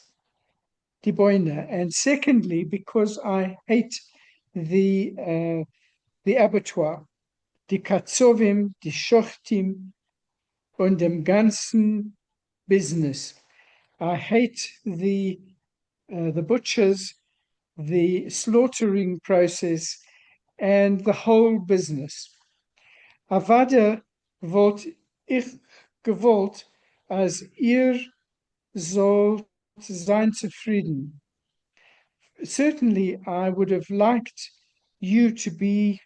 die Boine. And secondly, because I hate the abattoir, die Katzovim, die Shochtim, und dem ganzen business. I hate the butchers, the slaughtering process, and the whole business. Avada wollt ich gewollt, als ihr sollt sein zufrieden. Certainly, I would have liked you to be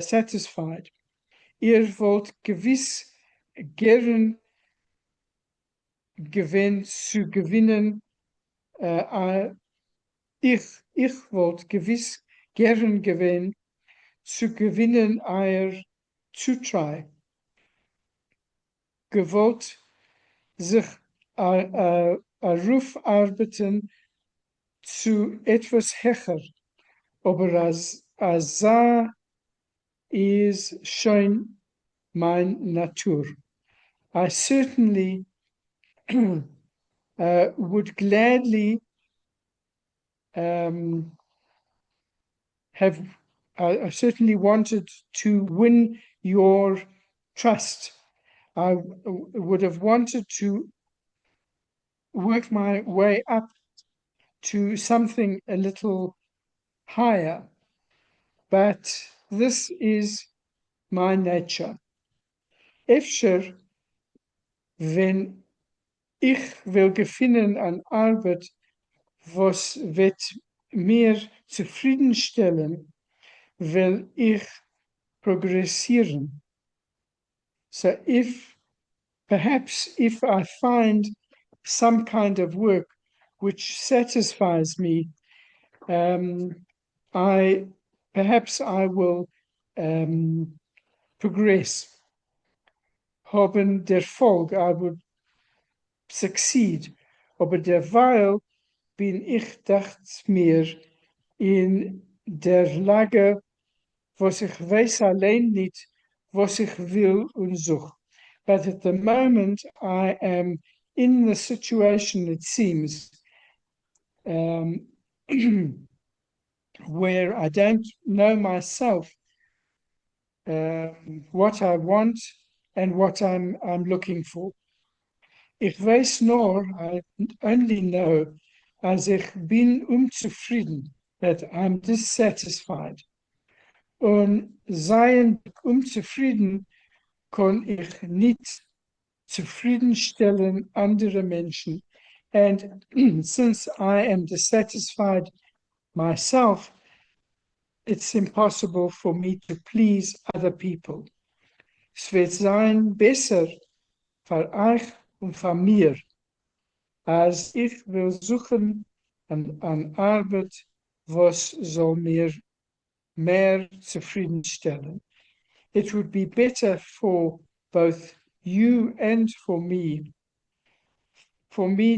satisfied. Ihr wollt gewiss gern zu gewinnen. Ich wollt gewiss gern gewinnen zu gewinnen euer Zutrei. Gewollt sich Ruf arbeiten zu etwas höher, aber als is schon mein Natur. I certainly would gladly I certainly wanted to win your trust. I would have wanted to work my way up to something a little higher, but this is my nature. Efter, wenn ich will gewinnen an Arbeit, was wird mir zufriedenstellen, will ich progressieren. So perhaps if I find some kind of work which satisfies me, perhaps I will progress. Haben der Erfolg, I would succeed. Aber derweil bin ich, dacht mir, in der Lage, was ich weiß allein nicht, was ich will und such. But at the moment, I am in the situation, it seems, um, where I don't know myself what I want and what I'm looking for. Ich weiß nur, I only know, als ich bin unzufrieden, that I'm dissatisfied. Und seien unzufrieden, kann ich nicht zufriedenstellen andere Menschen. And since I am dissatisfied myself, it's impossible for me to please other people. Es wird sein besser für euch und für mir, als ich will suchen an Arbeit, was soll mir mehr zufriedenstellen. It would be better for both you and for me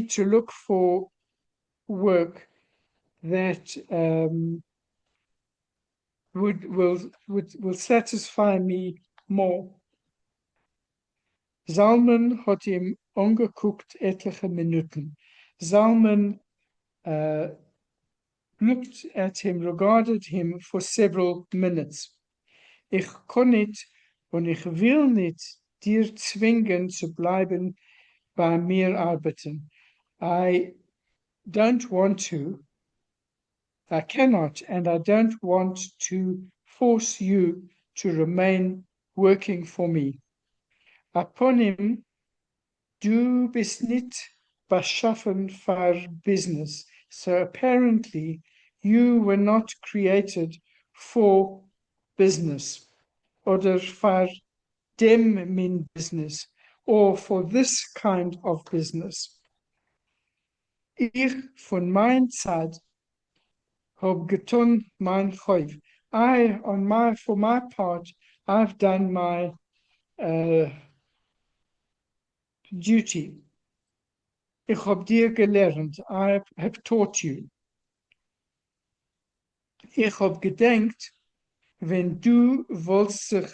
to look for work that will satisfy me more. Zalman hat ihm angeguckt etliche Minuten. Zalman looked at him, regarded him for several minutes. Ich kann nicht und ich will nicht dir zwingen zu bleiben bei mir arbeiten. I don't want to, I cannot, and I don't want to force you to remain working for me. Upon him, du bist nicht beschaffen für business. So apparently, you were not created for business, oder für dem min business, or for this kind of business. Ich von meiner Zeit habe getan mein Chayv. For my part, I've done my duty. Ich habe dir gelernt. I have taught you. Ich habe gedenkt, wenn du wolltest sich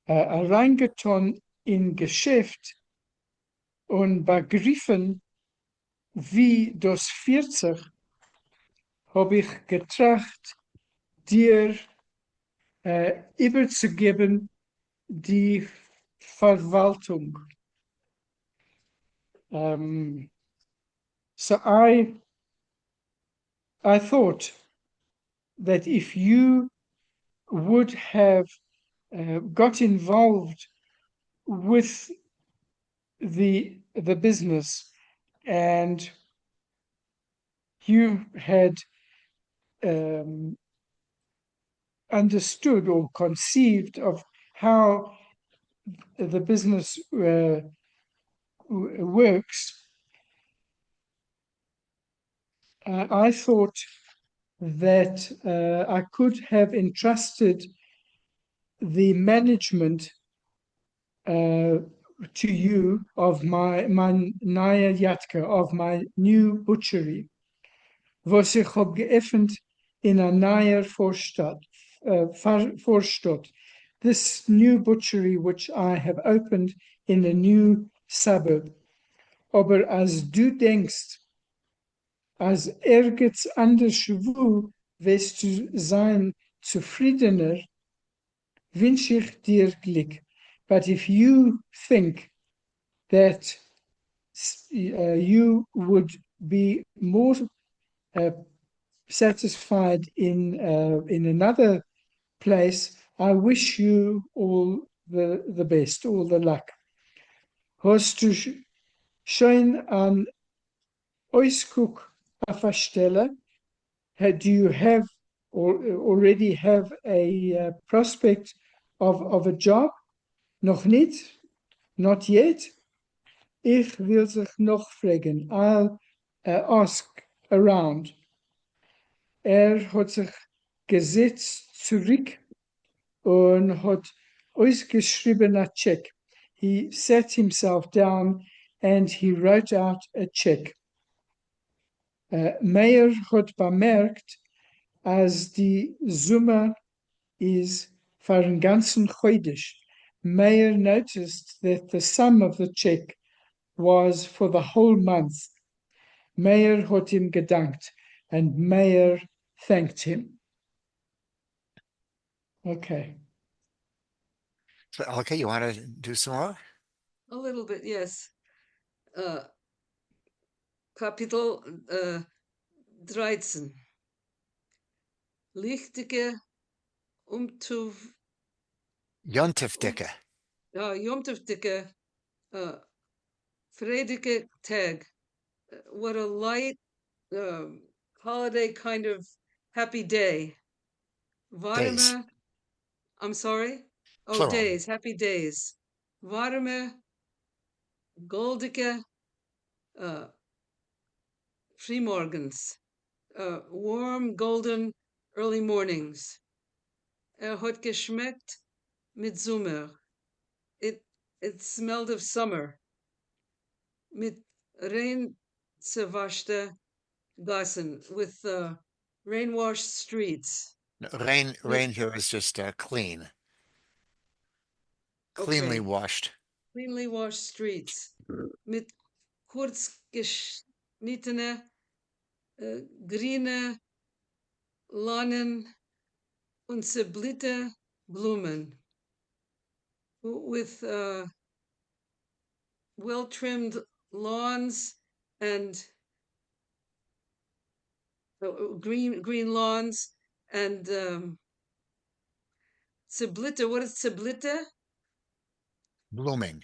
reingetan in Geschäft und begriffen, wie das 40, habe ich getracht, dir überzugeben die Verwaltung. So I thought that if you would have got involved with the business and you had understood or conceived of how the business works, I thought that I could have entrusted the management to you of my Naya Yatka, of my new butchery, was ich hab geöffnet in a Naya Vorstadt. This new butchery which I have opened in a new suburb. Aber als du denkst, als ergens anders wo wirst du sein zufriedener, wünsche ich dir Glück. But if you think that you would be more satisfied in another place, I wish you all the best, all the luck. Hast du schon an Ausguck auf der Stelle? Do you have or already have a prospect of a job? Noch nicht? Not yet? Ich will sich noch fragen. I'll ask around. Hat sich gesetzt zurück und hat ausgeschrieben a check. He sat himself down and he wrote out a check. Meyer hat bemerkt, als die Summe ist für den ganzen Chodesh. Meyer noticed that the sum of the check was for the whole month. Meyer hat ihm gedankt, and Meyer thanked him. Okay. So, okay, you want to do some more? A little bit, yes. Kapitel 13. Lichtige Umtuv, Yontifdike. Yomtuvdike, Vredige Tag. What a light holiday kind of happy day. Days. Warme, I'm sorry? Oh, Plural. days, happy days. Warme, goldige, Frühmorgens. Warm, golden, early mornings. Hat geschmeckt mit Sommer. It smelled of summer. Mit rein zerwaschte Gassen, with rain-washed streets. No, Mit, rain here is just clean, cleanly okay, washed. cleanly washed streets. Mit kurz geschnittene grüne Lanen und zerblitte Blumen. With well-trimmed lawns and green lawns and Ziblitte. What is Ziblitte? Blooming.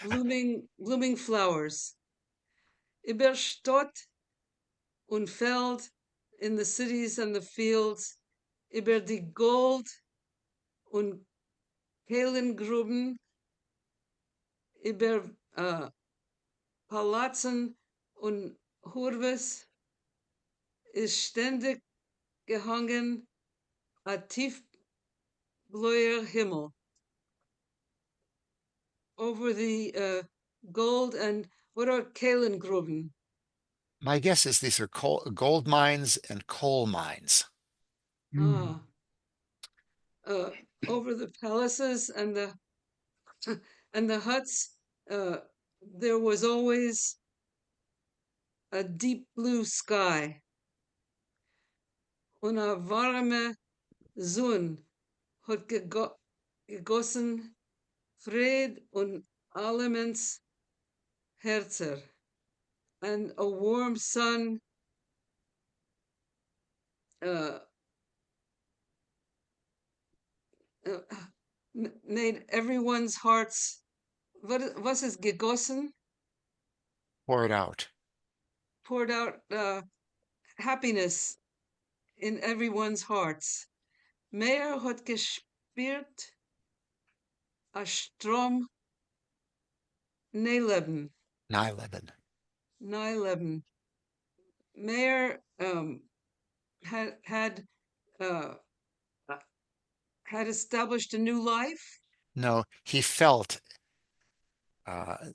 Blooming flowers. Über Stadt und Feld, in the cities and the fields. Über die Gold und Kehlengruben. Über Palatzen und Hurves ist ständig gehangen a tiefblauer Himmel. Over the gold and what are Kehlengruben? My guess is these are gold mines and coal mines. Ah, over the palaces and the and the huts, there was always a deep blue sky. Una warme Sonne hat gegossen Fried und Elements Herzer, and a warm sun uh, made everyone's hearts. Was is gegossen? Pour it out. Poured out happiness in everyone's hearts. Meyer hat gespürt a Strom Nyleben. Nyleben. Meyer had uh, had established a new life. No, he felt.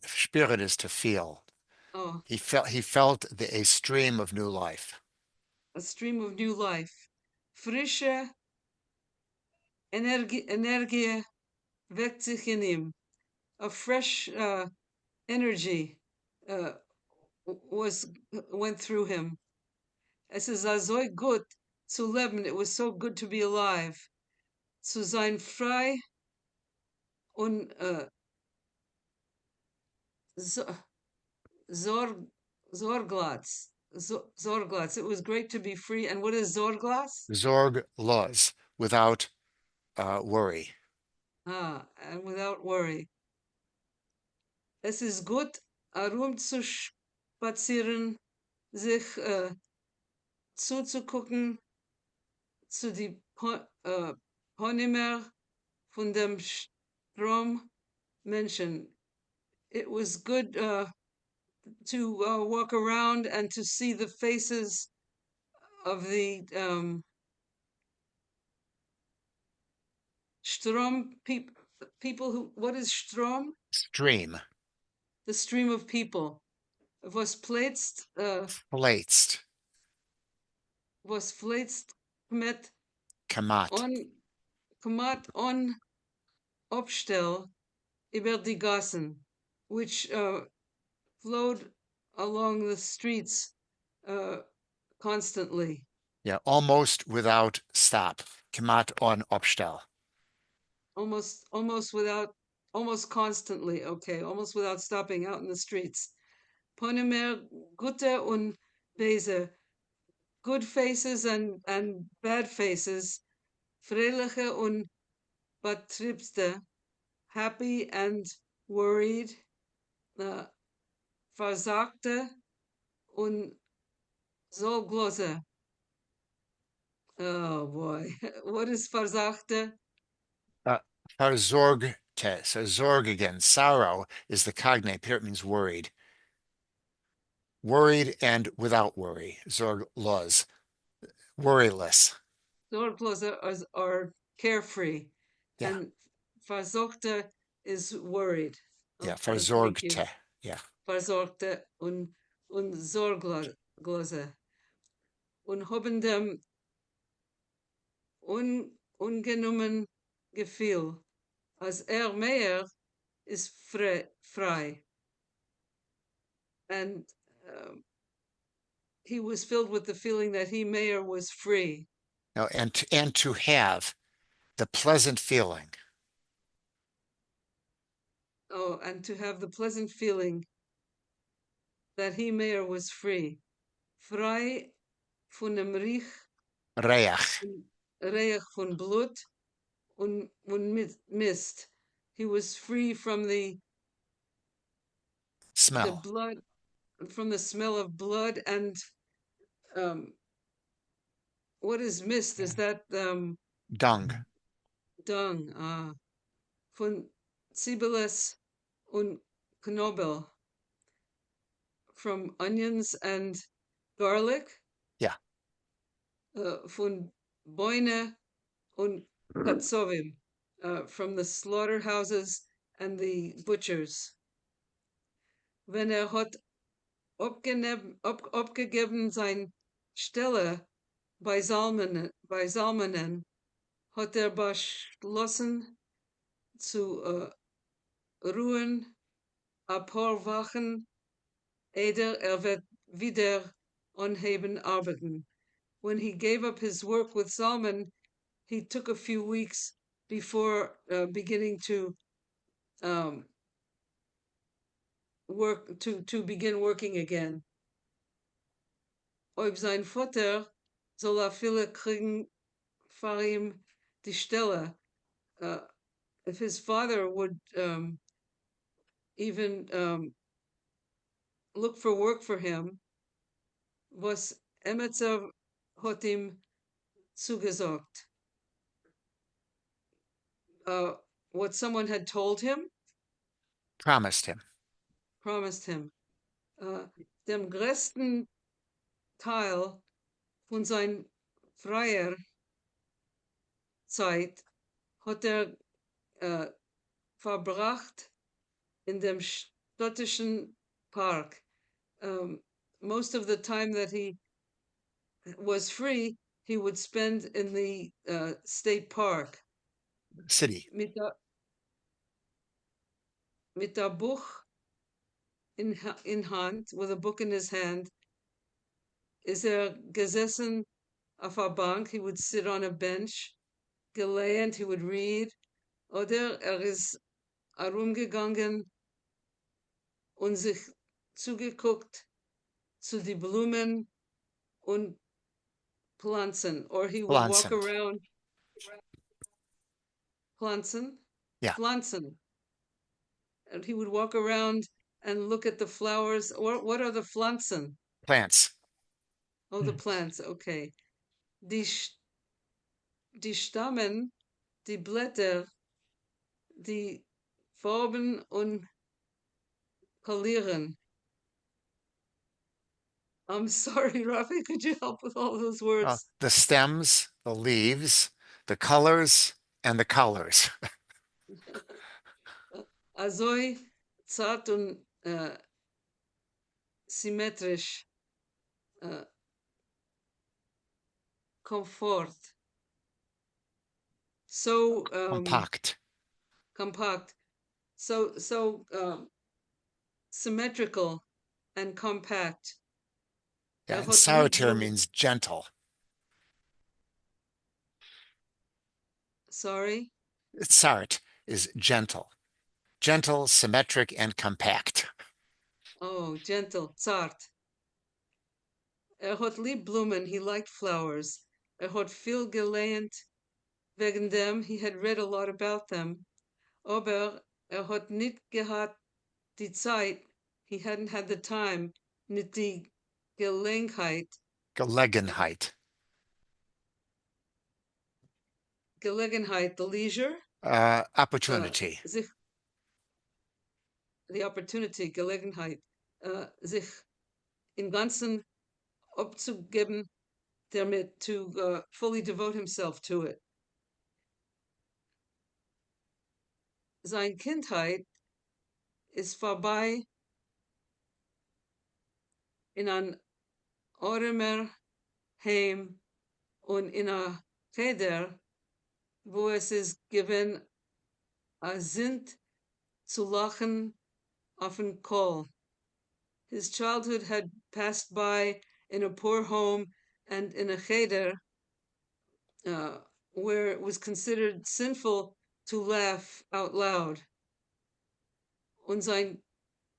Spirit is to feel. Oh, He felt a stream of new life. a stream of new life. Frische Energie weckt sich in ihm. A fresh energy went through him. Es ist so gut zu leben. It was so good to be alive. Zu sein frei und Sorglatz. Sorglatz. It was great to be free. And what is Sorglatz? Zorg laws, without worry. Ah, and without worry. Es ist gut, herumzuspazieren, sich zuzugucken zu die Polymer von dem Strommenschen. It was good to walk around and to see the faces of the Strom people who. What is Strom? Stream. The stream of people. Was plaatst. Platzt. Was plaatst met Kamat. on. Kamat on Opstel über die Gassen, which flowed along the streets constantly. Yeah, almost without stop. Kemat on Obstel. Almost constantly, okay, almost without stopping out in the streets. Ponemer gute und böse, good faces and bad faces, fröhliche und betrübste, happy and worried, versagte und sorglose. Oh boy, what is versagte? Versorgte. So Zorg again. Sorrow is the cognate. Here it means worried. Worried and without worry. Zorg los. Worryless. Sorglose are carefree, Yeah. and versorgte is worried. Yeah. Okay, thank you. Versorgte. Yeah. Versorgte und sorglose. Und haben dem ungenommen Gefühl, als mehr ist frei. And he was filled with the feeling that he, Mayer, was free. No, and to have the pleasant feeling. Oh, and to have the pleasant feeling that he, Mayer, was free. Frei von dem Reach. Reich von Blut und Mist. He was free from the Smell. blood, from the smell of blood and what is mist? Is that Dung. dung? Von Zibeles und Knobel, from onions and garlic. Yeah. Von Boine und Katzovim, from the slaughterhouses and the butchers. Wenn hat abgegeben sein Stelle bei Salmanen, hat beschlossen zu ruhen a paar Wochen, eder wird wieder anheben arbeiten. When he gave up his work with Salman, he took a few weeks before beginning to begin working again. Ob sein Vater soll viele kriegen vor ihm die Stelle. If his father would even look for work for him, was Emetzer hat ihm zugesagt. What someone had told him, Promised him. Dem größten Teil von seiner freier Zeit hat verbracht in dem städtischen Park. Most of the time that he was free, he would spend in the state park. City. Mit der Buch in hand, with a book in his hand, is gesessen auf a Bank. He would sit on a bench, gelehnt, he would read, oder ist herumgegangen und sich zugeguckt zu die Blumen und Pflanzen, or he would walk Pflanzen. around. Pflanzen? Yeah. Pflanzen. And he would walk around and look at the flowers. What are the Pflanzen? Plants. Oh, the plants, okay. Die Stammen, die Blätter, die Farben und Kalieren. I'm sorry, Rafi, could you help with all those words? The stems, the leaves, the colors, and the colors. Azoi, zart und symmetrisch, Komfort. So Compact. compact, so symmetrical and compact. Yeah, and Hot Saratir Liebblum, means gentle. sorry. Sart is gentle. Gentle, symmetric, and compact. Oh, gentle, zart. Hot Liebblum, he liked flowers. Hot viel geleend wegen dem, he had read a lot about them. Aber hat nicht gehabt die Zeit, he hadn't had the time, nicht die Gelegenheit, Gelegenheit. Gelegenheit, the leisure, Opportunity. sich, the opportunity, Gelegenheit, sich im Ganzen abzugeben, damit to fully devote himself to it. Sein Kindheit ist vorbei in ein armer Heim und in a Cheder, wo es ist given a Sint zu lachen auf den Kohl. His childhood had passed by in a poor home and in a cheder where it was considered sinful to laugh out loud. Und sein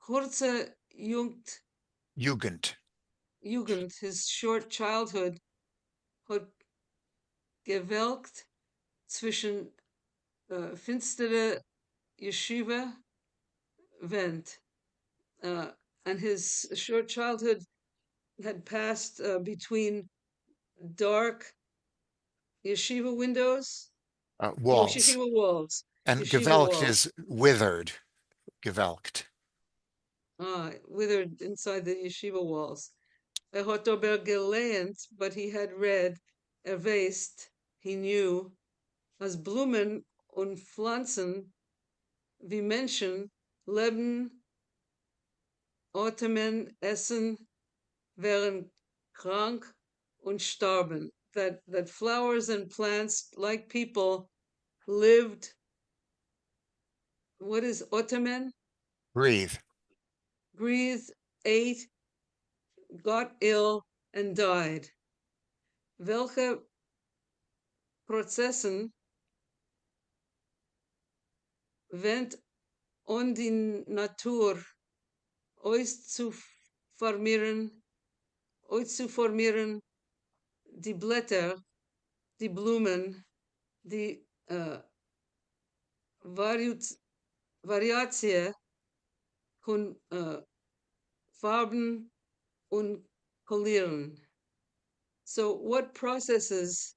kurze Jugend, his short childhood, hat gewelkt zwischen finstere Yeshiva Vent. And his short childhood had passed between dark yeshiva windows, Walls. yeshiva walls. And Yeshiva gewelkt walls. is withered. Gewelkt. Withered inside the yeshiva walls. Hat aber gelernt, but he had read, weist, he knew, as Blumen und Pflanzen wie Menschen leben, atmen, essen, wären krank und starben. That flowers and plants, like people, lived. What is atmen? Breathe. Breathed, ate, got ill, and died. Welche Prozessen wend on die Natur euch zu formieren, die Blätter, die Blumen, die Variatie von Farben und Kolieren. So what processes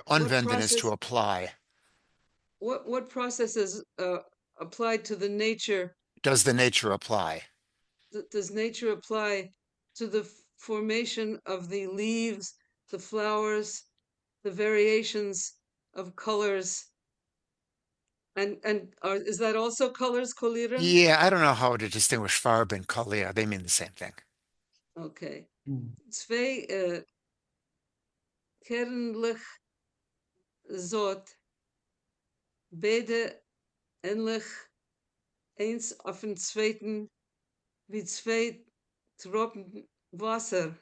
Anwenden is to apply. What processes applied to the nature? Does the nature apply? Does nature apply to the formation of the leaves, the flowers, the variations of colors? And is that also colors, Kolieren? Yeah, I don't know how to distinguish Farb and Kalia. They mean the same thing. Okay. Zwei kernlich zot, beide ähnlich, eins auf den zweiten, wie zwei Tropfen Wasser.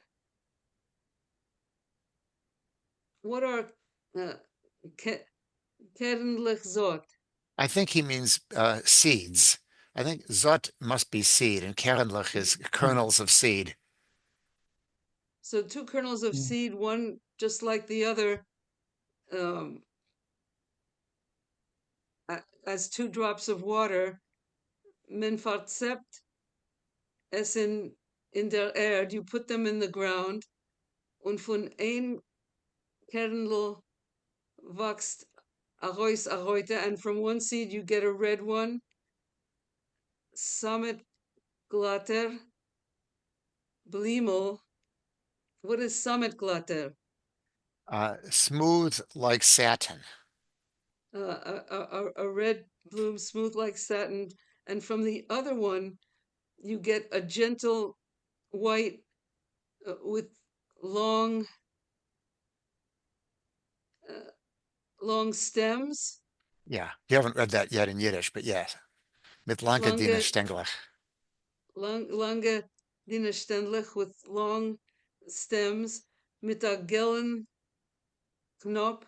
What are kernlich zot? I think he means seeds. I think Zot must be seed, and Kernlich is kernels of seed. So two kernels of seed, one just like the other, as two drops of water, men verzept es in der Erde, you put them in the ground, und von ein Kernel wächst a Reute, and from one seed you get a red one, Samet glatter, Blimel. What is Samet glatter? Smooth like satin. A red bloom, smooth like satin, and from the other one you get a gentle white with long long stems, Yeah, you haven't read that yet in Yiddish, but yes. Mit lange dine lange, stänglich. lange Dinnerständlich with long stems, mit a gelben Knopf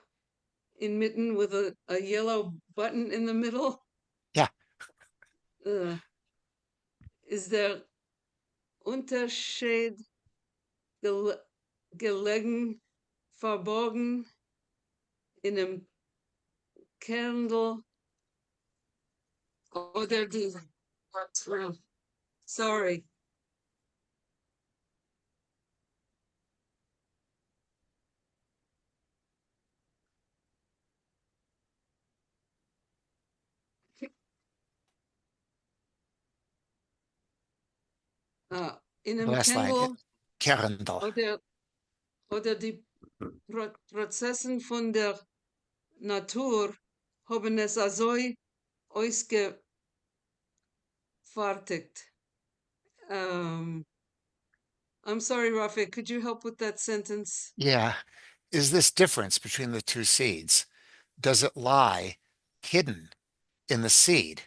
inmitten with a yellow button in the middle. Yeah, Uh, is there Unterschied gelegen, verborgen in einem Candle oder die, sorry, in the einem last line, Candle Kerndl. oder die Prozessen von der Natur haben es also ausgefertigt. I'm sorry, Rafi, could you help with that sentence? Yeah. Is this difference between the two seeds, does it lie hidden in the seed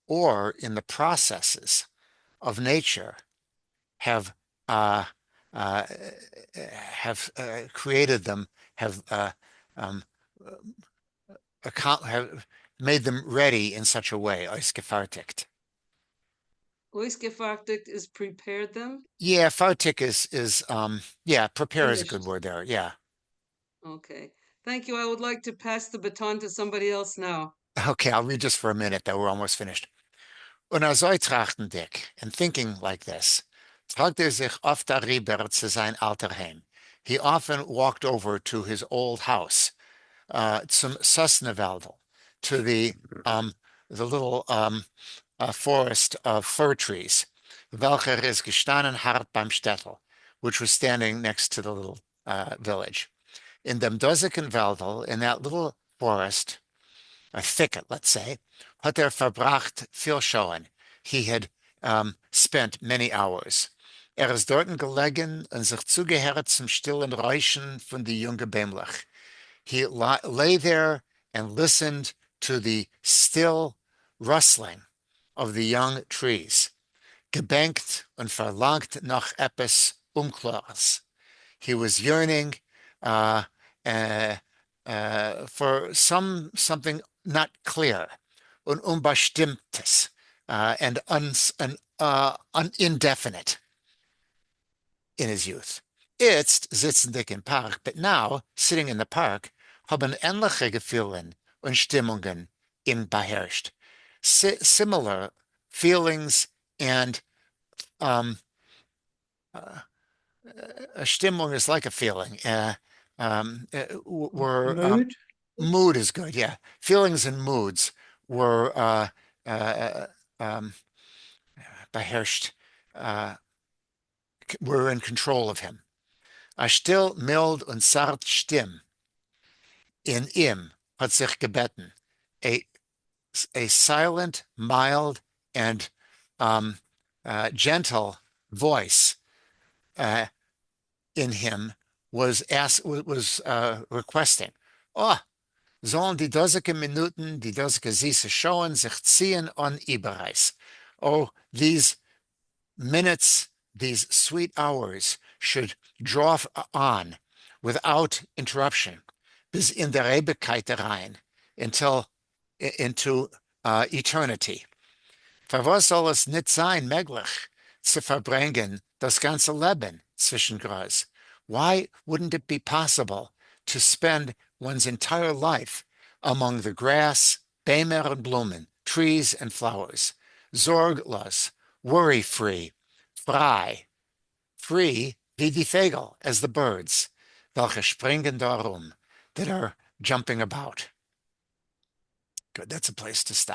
or in the processes of nature have uh, uh, created them, um, have made them ready in such a way, ausgefertigt. Ausgefertigt is prepared them? Yeah, fertig is yeah, prepare is a good Finished. word there. Yeah. Okay. Thank you. I would like to pass the baton to somebody else now. Okay, I'll read just for a minute, though. We're almost finished. Und so trachtendig, and thinking like this, tragte sich oft darüber zu sein alter Heim. He often walked over to his old house, zum Sosneveldel, to the little forest of fir trees, welcher is gestanden hart beim Städtel, which was standing next to the little village. In dem Doziken Veldel, in that little forest, a thicket, let's say, hat verbracht viel Schoen. He had spent many hours. Is dorten gelegen und sich zugehört zum stillen Räuschen von die junge Bämlich. He lay there and listened to the still rustling of the young trees, gebenkt und verlangt nach etwas Unklares. He was yearning uh, uh, for something not clear, unbestimmtes, and indefinite in his youth. Jetzt sitzendig im Park, but now, sitting in the park, haben ähnliche Gefühle und Stimmungen ihn beherrscht. Similar feelings and a Stimmung is like a feeling. Were Mood. mood is good, yeah. Feelings and moods were uh, um, beherrscht, were in control of him. A still, mild und zart Stimm in ihm hat sich gebeten. A silent, mild, and gentle voice in him was requesting, oh, sollen die dosige Minuten, die dosige süße Schoen sich ziehen on Ibereis. Oh, these minutes, these sweet hours should draw on without interruption, bis in der Ewigkeit rein, into eternity. Für was soll es nicht sein möglich zu verbringen das ganze Leben zwischen Gras? Why wouldn't it be possible to spend one's entire life among the grass, Bämer and Blumen, trees and flowers, sorglos, worry-free, frei, free wie die Vögel, as the birds, welche springen darum, that are jumping about. Good, that's a place to stop.